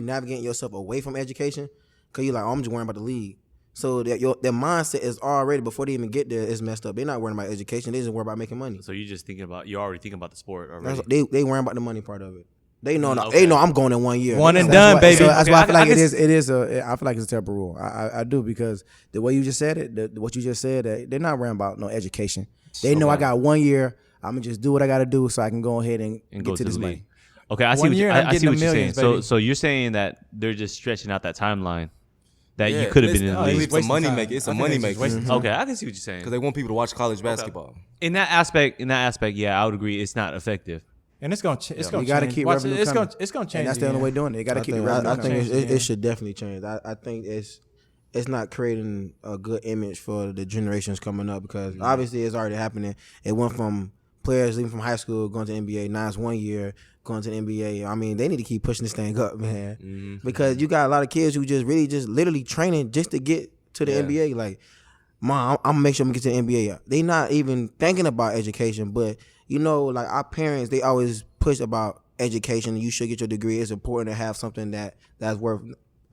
navigating yourself away from education, because you're like, I'm just worrying about the league. So their mindset is already, before they even get there, is messed up. They're not worrying about education. They just worry about making money. So you're already thinking about the sport already. They worrying about the money part of it. They know. They know I'm going in 1 year. One and done, baby. So that's why I feel like it is. I feel like it's a terrible rule. I do, because the way you just said it, what you just said, they're not worrying about no education. They know I got 1 year. I'm gonna just do what I got to do so I can go ahead and get to this money. Okay, I see what you're saying. So you're saying that they're just stretching out that timeline that you could have been in the league. It's a money maker. It's a money maker. Okay, I can see what you're saying. Because they want people to watch college basketball. In that aspect, yeah, I would agree. It's not effective. And it's gonna change. You got to keep revenue coming. It's gonna change. And that's the only way of doing it. You got to keep the revenue coming. I think it should definitely change. I think it's not creating a good image for the generations coming up, because obviously it's already happening. It went from players leaving from high school going to the NBA. Now it's 1 year going to the NBA. I mean, they need to keep pushing this thing up, man. Because you got a lot of kids who just literally training just to get to the NBA. Like, Mom, I'm gonna make sure I'm gonna get to the NBA. They not even thinking about education, but you know, like our parents, they always push about education. You should get your degree. It's important to have something that's worth,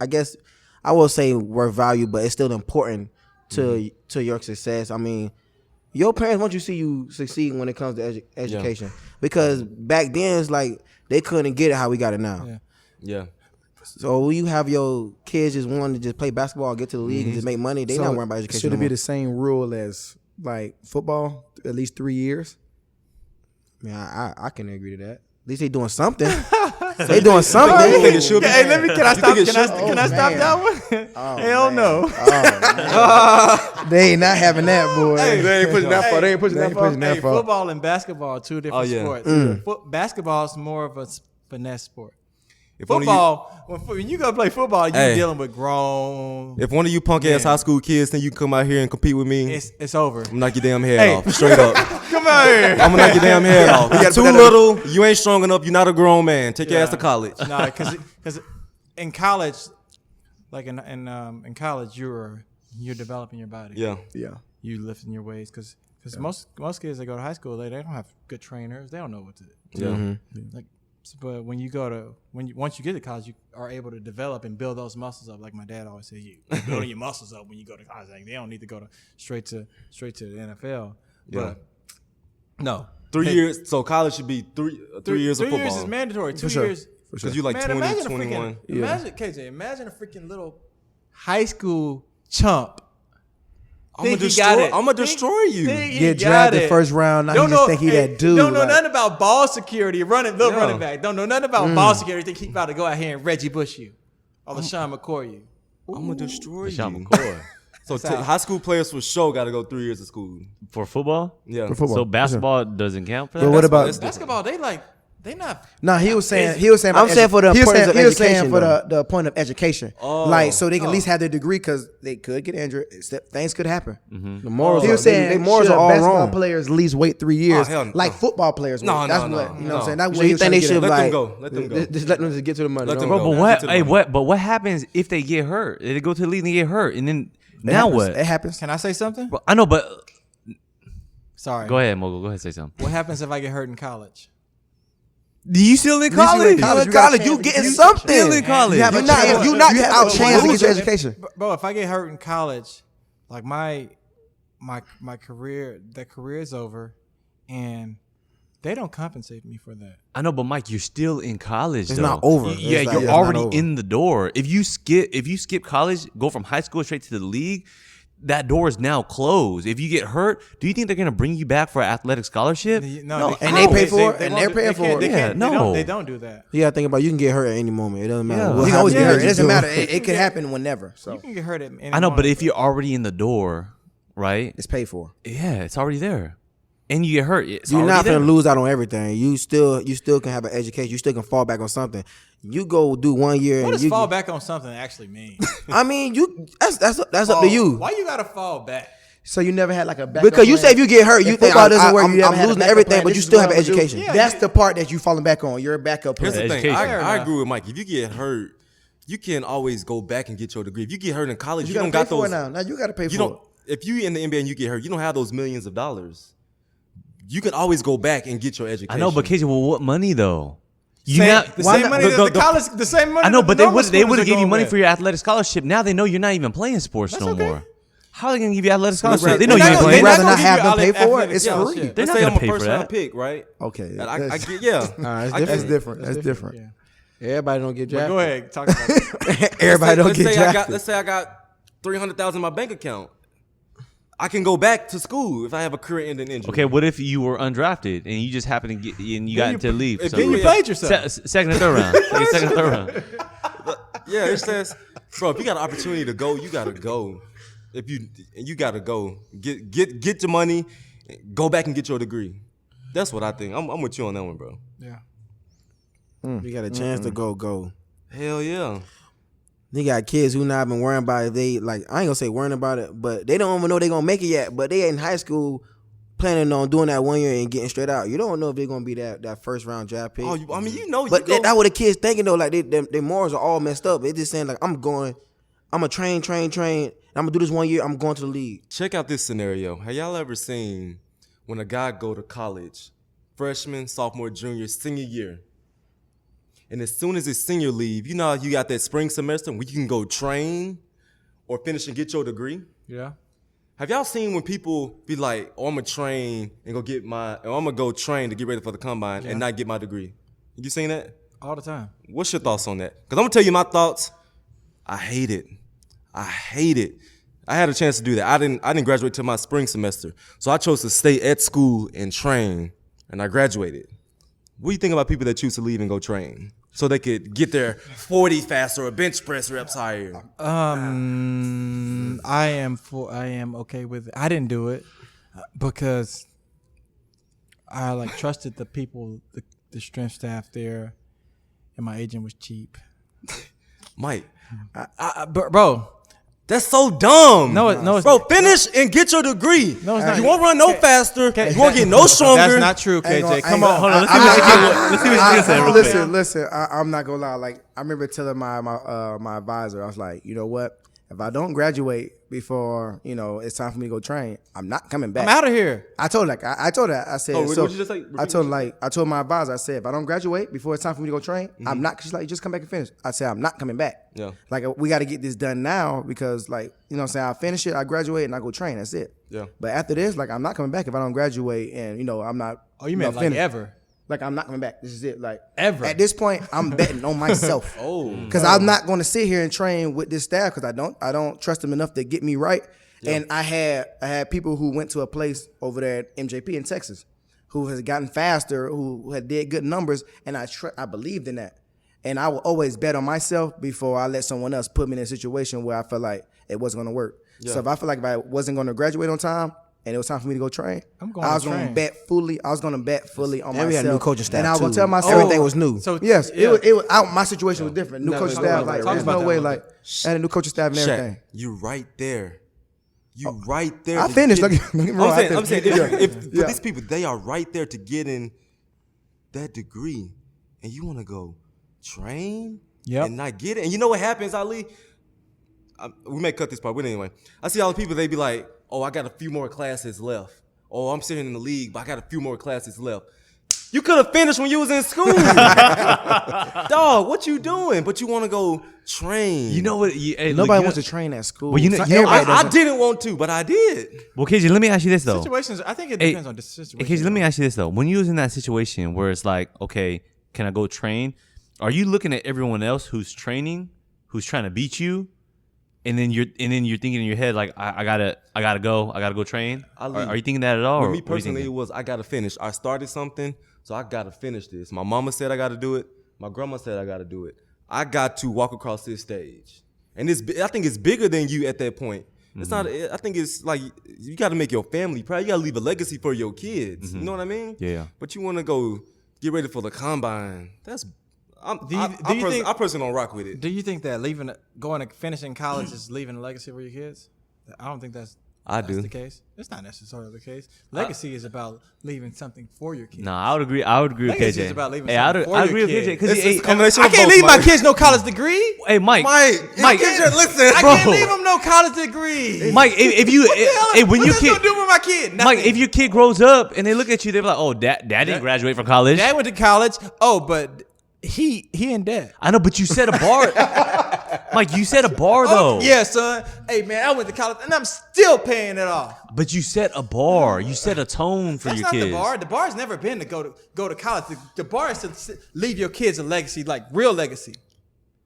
I guess I will say worth value, but it's still important to your success. I mean, your parents want you to see you succeed when it comes to education, because back then it's like they couldn't get it how we got it now. Yeah. So you have your kids just wanting to just play basketball, get to the league, and just make money. They not worrying about education. Should it be the same rule as like football, at least 3 years? Yeah, I can agree to that. At least they doing something. They doing something. You think it should be? Hey, can I stop? Can I stop that one? Hell no. They ain't not having that, boy. They ain't pushing that far. They ain't pushing that far. Hey, football and basketball are two different sports. Basketball is more of a finesse sport. Football, when you go play football, you're dealing with grown. If one of you punk ass high school kids think you can come out here and compete with me, it's over. I'm gonna knock your damn head off, straight up. Come out here. I'm gonna knock your damn head off. You're too little. You ain't strong enough. You're not a grown man. Take your ass to college. No, because in college, like in college, you're developing your body. Yeah. You lifting your weights, because most kids that go to high school, they don't have good trainers. They don't know what to do. Yeah. But when you once you get to college, you are able to develop and build those muscles up. Like my dad always said, you building your muscles up when you go to college. Like, they don't need to go straight to the NFL. But no, 3 years. So college should be three years of football. 3 years is mandatory. 2 years. Because you like 20, 21. Imagine KJ. Imagine a freaking little high school chump. I'm gonna destroy you. Get drafted first round. Now you just think he that dude. Don't know nothing about ball security. Running back. Don't know nothing about ball security. Think he about to go out here and Reggie Bush you, or LaShawn McCoy you. I'm gonna destroy you. LaShawn McCoy. So high school players for sure got to go 3 years of school for football. Yeah, for football. So basketball doesn't count for that. But what about basketball? They like They not. No, he was saying. I'm saying for the importance of He was saying education, for though. the point of education, like so they can at least have their degree because they could get injured. Things could happen. The morals. He was saying they morals should are all basketball wrong. players at least wait 3 years, hell no. like football players. No, That's no, what no, you know. What I'm saying that's So what you think they should Let like them go. Let them go. Just let them just get to the money. Let them Bro, go. but what happens if they get hurt? They go to the league and they get hurt, and then now what? It happens. Can I say something? Bro, I know, but Sorry. go ahead, Mogul. Go ahead, say something. What happens if I get hurt in college? You still in college? You getting something. Still in college. You're not out chance to get your education. Bro, if I get hurt in college, like my career, that career is over, and they don't compensate me for that. I know, but Mike, you're still in college. It's though. not over. Yeah, It's like, you're it's not already over. in the door. If you skip college, go from high school straight to the league, that door is now closed. If you get hurt, do you think they're gonna bring you back for an athletic scholarship? No, and they pay for it, and they're paying for it. They don't do that. You gotta think about it. You can get hurt at any moment. It doesn't matter. Yeah. What You can always get happens hurt. It is doesn't you matter. do. It could happen whenever. So You can get hurt at any I know, but moment. if you're already in the door, right? it's paid for. Yeah, it's already there, and you get hurt. It's You're already not there. gonna lose out on everything. You still can have an education. You still can fall back on something. You go do 1 year what and does you fall back on something actually mean? I mean, that's up to you. Why you gotta fall back? So you never had like a backup Because you plan? say if you get hurt, you think football doesn't work. You I'm never had a losing backup everything, plan. but This you is still what have an I'm gonna do. education. Yeah. That's the part that you falling back on. Your backup plan. Here's the thing. Education. I agree with Mike. If you get hurt, you can always go back and get your degree. If you get hurt in college, You you gotta don't pay got for it those. now. Now you gotta pay You for don't. it. If you in the NBA and you get hurt, you don't have those millions of dollars. You can always go back and get your education. I know, but KJ, well, what money though? You Same- now- the same money that the college, the same money. I know, that but the they normal would schools have are gave you going money with. for your athletic scholarship. Now they know you're not even playing sports That's no okay. more. How are they gonna give you athletic rather- scholarship? They They're know you not ain't gonna- playing. they're rather not gonna have give them you pay for it. athletic It's scholarship. free. They're Let's not say gonna I'm a pay for first round that. pick, right? Okay, And I that's- get yeah. That's different. That's different. Yeah. Everybody don't get But drafted. go ahead, talk about it. Everybody don't get I got, drafted. let's say I got $300,000 in my bank account. I can go back to school if I have a career-ending injury. Okay, what if you were undrafted and you just happened to get and you got into leave? if So- then You played yourself. second and third round. Second and third round. Yeah, it says, bro, if you got an opportunity to go, you gotta go. You gotta go. Get your money, go back and get your degree. That's what I think. I'm with you on that one, bro. Yeah. You got a chance to go. Hell yeah. They got kids who not even worrying about if they like. I ain't gonna say worrying about it, but they don't even know they gonna make it yet. But they in high school planning on doing that 1 year and getting straight out. You don't know if they're gonna be that first round draft pick. Oh, I mean, you know, But you go, that's what the kids thinking though. Like their morals are all messed up. They just saying like I'm gonna train. I'm gonna do this 1 year. I'm going to the league. check out this scenario. Have y'all ever seen when a guy go to college, freshman, sophomore, junior, senior year, and as soon as his senior leave, you know how you got that spring semester where you can go train or finish and get your degree? Yeah. Have y'all seen when people be like, oh, I'm gonna train and go get or I'm gonna go train to get ready for the combine and not get my degree? You seen that? All the time. What's your thoughts on that? Because I'm gonna tell you my thoughts. I hate it. I had a chance to do that. I didn't graduate till my spring semester, so I chose to stay at school and train, and I graduated. What do you think about people that choose to leave and go train so they could get their 40 faster or bench press reps higher? I am okay with it. I didn't do it because I like trusted the people, the strength staff there, and my agent was cheap. Mike, Bro, that's so dumb. No, it's bro. Finish and get your degree. No, it's not. You won't run no faster. You won't get no stronger. that's not true, KJ. Come on, Hold on, let's see what you can say real quick. Listen. I'm not gonna lie. Like I remember telling my advisor, I was like, you know what? If I don't graduate before it's time for me to go train, I'm not coming back. I'm out of here. I told her, I told her, I said, Oh, so what'd you just say? I told my advisor, I said, if I don't graduate before it's time for me to go train, I'm not. She's like, just come back and finish. I said, I'm not coming back. Yeah. Like we got to get this done now because what I'm saying, I finish it, I graduate, and I go train. That's it. Yeah. But after this, like I'm not coming back if I don't graduate, and I'm not. Oh, you meant like finished. ever? Like I'm not coming back. This is it. Like Ever. At this point, I'm betting on myself. Because I'm not going to sit here and train with this staff because I don't trust them enough to get me right. Yeah. And I had people who went to a place over there at MJP in Texas, who has gotten faster, who had did good numbers, and I believed in that. And I will always bet on myself before I let someone else put me in a situation where I felt like it wasn't going to work. Yeah. So if I feel like if I wasn't going to graduate on time and it was time for me to go train, I was going to bet fully. I was going to bet fully on myself. We had a new coaching staff, and I was going too. to tell myself Everything was new. So yes, it was. My situation was different. New coaching staff, like there's no way, like I had a new coaching staff and everything. You right there. You right there. I finished. I'm saying, if for these people, they are right there to get in that degree, and you want to go train and not get it. And you know what happens, Ali? We may cut this part, but anyway, I see all the people. They be like, "Oh, I got a few more classes left. Oh, I'm sitting in the league, but I got a few more classes left." You could have finished when you was in school. Dog, what you doing? But you want to go train. You know what? Nobody wants to train at school. Well, I didn't want to, but I did. Well, KJ, let me ask you this though. Situations. I think it depends on the situation. KJ, let me ask you this though. When you was in that situation where it's like, okay, can I go train? Are you looking at everyone else who's training, who's trying to beat you, and then you're thinking in your head like, I gotta go train? Are you thinking that at all? For me personally, it was I gotta finish. I started something. So I got to finish this. My mama said I got to do it. My grandma said I got to do it. I got to walk across this stage. And I think it's bigger than you at that point. It's not, I think it's like, you got to make your family proud. You got to leave a legacy for your kids. You know what I mean? Yeah. But you want to go get ready for the combine. I personally don't rock with it. Do you think that going to finishing college is leaving a legacy for your kids? I don't think that's the case. It's not necessarily the case. Legacy is about leaving something for your kids. No, I would agree with Legacy KJ. is about leaving something for your kids. I can't leave my kids no college degree. Hey, Mike, listen, I can't leave them no college degree. Mike, when your kid, gonna do with my kid? Nothing. Mike, if your kid grows up and they look at you, they're like, "Oh, dad didn't graduate from college. Dad went to college. Oh, but he in debt." I know, but you set a bar. Mike, you set a bar though. Yeah, son. Hey, man, I went to college and I'm still paying it off. But you set a bar. You set a tone for your kids. That's not the bar. The bar's never been to go to college. The bar is to leave your kids a legacy, like real legacy.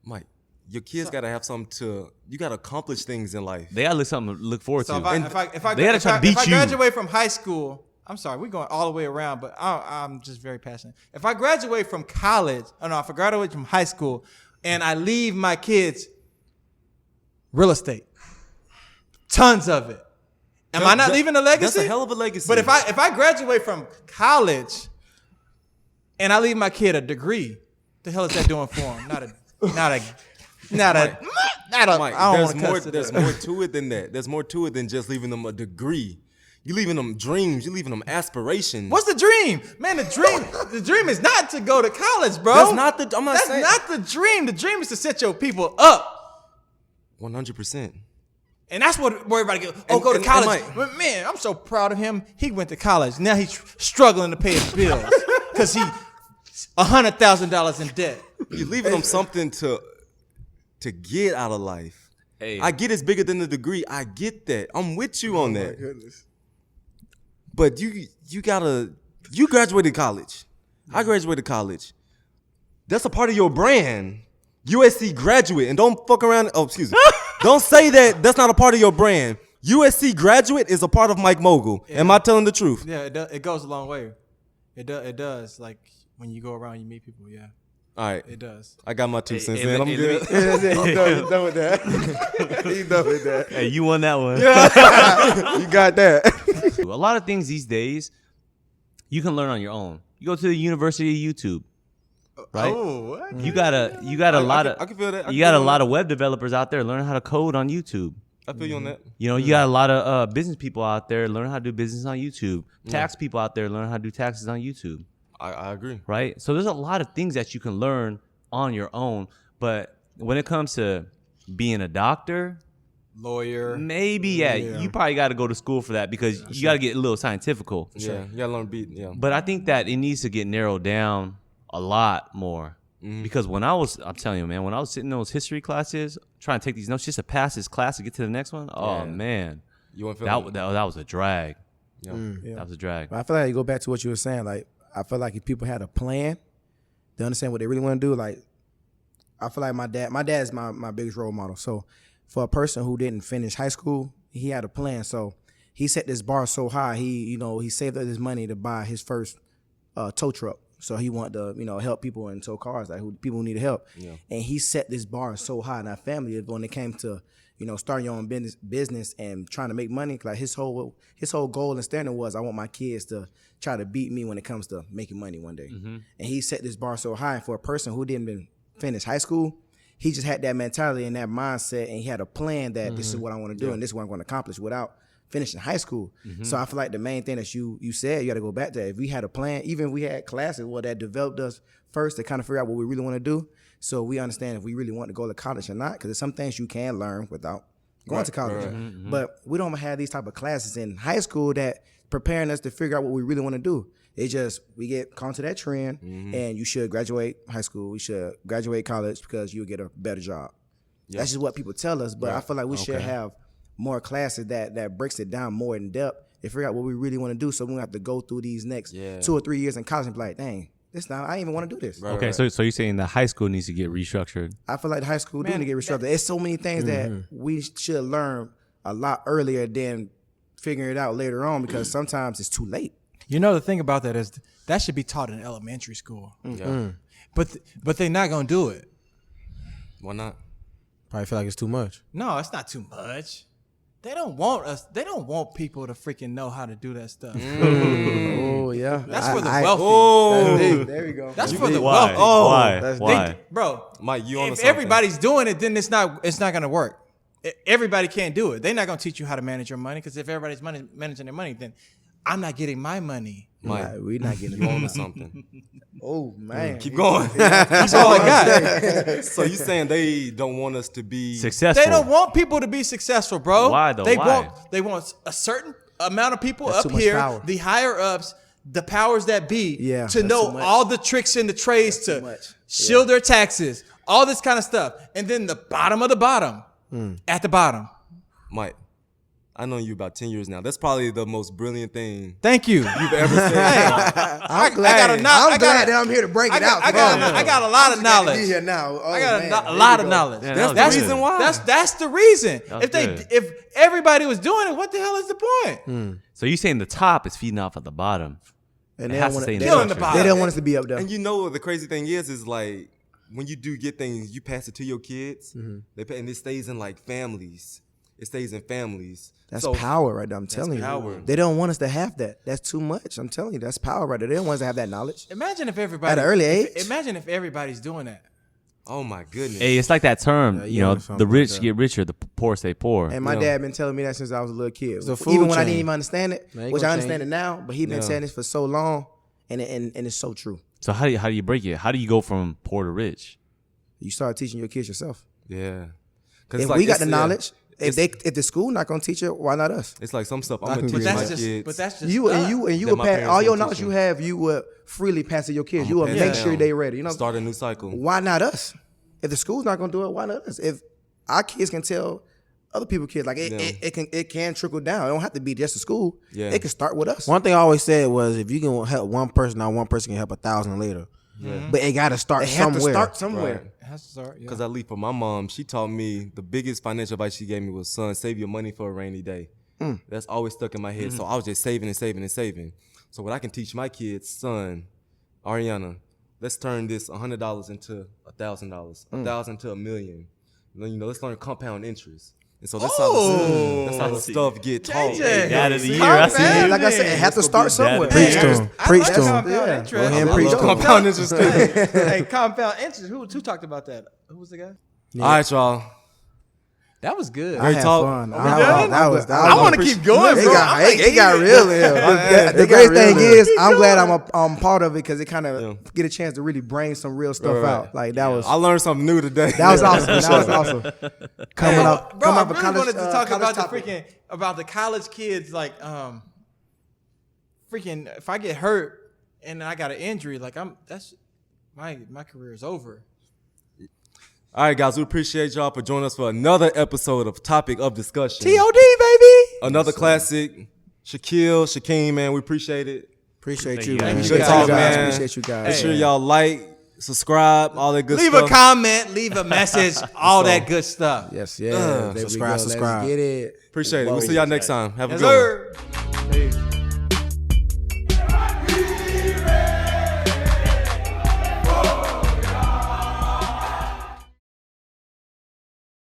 Mike, your kids got to have something you got to accomplish things in life. They got to look something to look forward to. If I graduate from high school, I'm sorry, we're going all the way around, but I'm just very passionate. If I graduate from college, if I graduate from high school and I leave my kids real estate, tons of it. Am I not leaving a legacy? That's a hell of a legacy. But if I graduate from college and I leave my kid a degree, the hell is that doing for him? There's more to it than that. There's more to it than just leaving them a degree. You leaving them dreams. You leaving them aspirations. What's the dream, man? The dream is not to go to college, bro. That's not the. I'm not saying. That's not the dream. The dream is to set your people up. 100%. And that's what everybody goes. Go to college. But man, I'm so proud of him. He went to college. Now he's struggling to pay his bills because he's $100,000 in debt. You're leaving them something to get out of life. Hey, I get it's bigger than the degree. I get that. I'm with you on that. My goodness. But you graduated college. I graduated college. That's a part of your brand. USC graduate, and don't fuck around. Oh, excuse me. Don't say that's not a part of your brand. USC graduate is a part of Mike Mogul. Yeah. Am I telling the truth? Yeah, it goes a long way. It does. Like when you go around, you meet people. Yeah. All right. It does. I got my 2 cents in. I'm good. He's done with that. He's done with that. Hey, you won that one. Yeah. You got that. A lot of things these days you can learn on your own. You go to the University of YouTube. Right? Oh, what? You got a lot of. I can feel that. You got a lot of web developers out there learning how to code on YouTube. I feel you on that. You know, you got a lot of business people out there learning how to do business on YouTube. Tax people out there learning how to do taxes on YouTube. I agree. Right? So there's a lot of things that you can learn on your own. But when it comes to being a doctor, lawyer, maybe you probably got to go to school for that because you got to get a little scientifical. Yeah, you got to learn beat. Yeah. But I think that it needs to get narrowed down a lot more. Because I'm telling you, man, when I was sitting in those history classes, trying to take these notes just to pass this class to get to the next one, man, you want to feel that was a drag. Yeah. That was a drag. But I feel like you go back to what you were saying. Like, I feel like if people had a plan, they understand what they really want to do. Like, I feel like my dad is my biggest role model. So for a person who didn't finish high school, he had a plan. So he set this bar so high. He saved up his money to buy his first tow truck. So he wanted to, help people and tow cars, like people who needed help. Yeah. And he set this bar so high in our family when it came to, starting your own business and trying to make money. Like his whole goal and standard was, I want my kids to try to beat me when it comes to making money one day. Mm-hmm. And he set this bar so high for a person who didn't even finish high school. He just had that mentality and that mindset, and he had a plan that this is what I want to do and this is what I'm going to accomplish without finishing high school. Mm-hmm. So I feel like the main thing that you said, you got to go back to that. If we had a plan, even if we had classes that developed us first to kind of figure out what we really want to do, so we understand if we really want to go to college or not, because there's some things you can learn without going to college. Right. Mm-hmm. But we don't have these type of classes in high school that preparing us to figure out what we really want to do. It's just we get caught to that trend, and you should graduate high school. We should graduate college because you'll get a better job. Yep. That's just what people tell us. But I feel like we should have more classes that breaks it down more in depth and figure out what we really want to do. So we don't have to go through these next 2 or 3 years in college and be like, dang, I didn't even want to do this. Right, okay, so you're saying the high school needs to get restructured? I feel like the high school do need to get restructured. There's so many things that we should learn a lot earlier than figuring it out later on, because sometimes it's too late. The thing about that is that should be taught in elementary school. Mm-hmm. But they're not going to do it. Why not? Probably feel like it's too much. No, it's not too much. They don't want us. They don't want people to freaking know how to do that stuff. Oh yeah, that's for the wealthy. There we go. That's for the wealthy. Why? Bro, Mike, you on if everybody's doing it, then it's not gonna work. Everybody can't do it. They're not gonna teach you how to manage your money, because if everybody's managing their money, then I'm not getting my money. Mike, we're not getting you on something. Oh man, keep going. That's all I got. So you saying they don't want us to be successful? They don't want people to be successful, bro. Why though? They want a certain amount of people up here, the higher ups, the powers that be, to know all the tricks and the trades to shield their taxes, all this kind of stuff, and then the bottom of the bottom, at the bottom. Mike, I know you about 10 years now. That's probably the most brilliant thing. Thank you. You've ever said. I'm glad that I'm here to break it out. I got a lot of knowledge. Be here now. I got a lot of knowledge. Yeah, that's the reason why. That's the reason. If everybody was doing it, what the hell is the point? So you saying the top is feeding off of the bottom? And they don't want us to be up there. And the crazy thing is like when you do get things, you pass it to your kids, and it stays in like families. It stays in families. That's power right there. I'm telling you. They don't want us to have that. That's too much. I'm telling you. That's power right there. They don't want us to have that knowledge. Imagine if everybody at an early age. Imagine if everybody's doing that. Oh my goodness. Hey, it's like that term, the rich get richer, the poor stay poor. And my dad been telling me that since I was a little kid. Even when I didn't even understand it, which I understand it now, but he been saying this for so long, and it's so true. So how do you break it? How do you go from poor to rich? You start teaching your kids yourself. Yeah. If we got the knowledge. If the school not gonna teach it, why not us? It's like some stuff I'm gonna teach my kids. But that's just you will pass all your knowledge you have. You would freely pass to your kids. You will make sure they ready. Start a new cycle. Why not us? If the school's not gonna do it, why not us? If our kids can tell other people's kids, like it can trickle down. It don't have to be just the school. Yeah. It can start with us. One thing I always said was, if you can help one person, now one person can help 1,000 later. Yeah. But it got to start somewhere. It has to start somewhere. Right. It has to start, because at least for my mom, she taught me the biggest financial advice she gave me was, son, save your money for a rainy day. That's always stuck in my head. So I was just saving and saving and saving. So what I can teach my kids, son, Ariana, let's turn this $100 into $1,000, $1,000 to $1 million. Let's learn compound interest. And so that's how the stuff get taught. Out of the year, I see you. Like I said, it has to start somewhere. Preach to him. Preach to him. Compound interest. Go ahead and preach to him. Compound interest. Hey, compound interest. Who talked about that? Who was the guy? Yeah. All right, y'all. That was good. I had fun. I want to keep going, bro. It got real. The great thing is, I'm glad I'm part of it, because it kind of get a chance to really bring some real stuff out. Like that was. I learned something new today. That was awesome. That was awesome. Coming up, bro. I really wanted to talk about about the college kids. Like, freaking, if I get hurt and I got an injury, like my career is over. All right, guys, we appreciate y'all for joining us for another episode of Topic of Discussion. TOD, baby. Another classic. Shaquille, Shaquem, man, we appreciate it. Appreciate you, man. Good talk, man. Appreciate you guys. Make sure y'all like, subscribe, all that good stuff. Leave a comment, leave a message, all that good stuff. Yes. Subscribe. Let's get it. Appreciate it. We'll see y'all next time. Have a good one. Peace.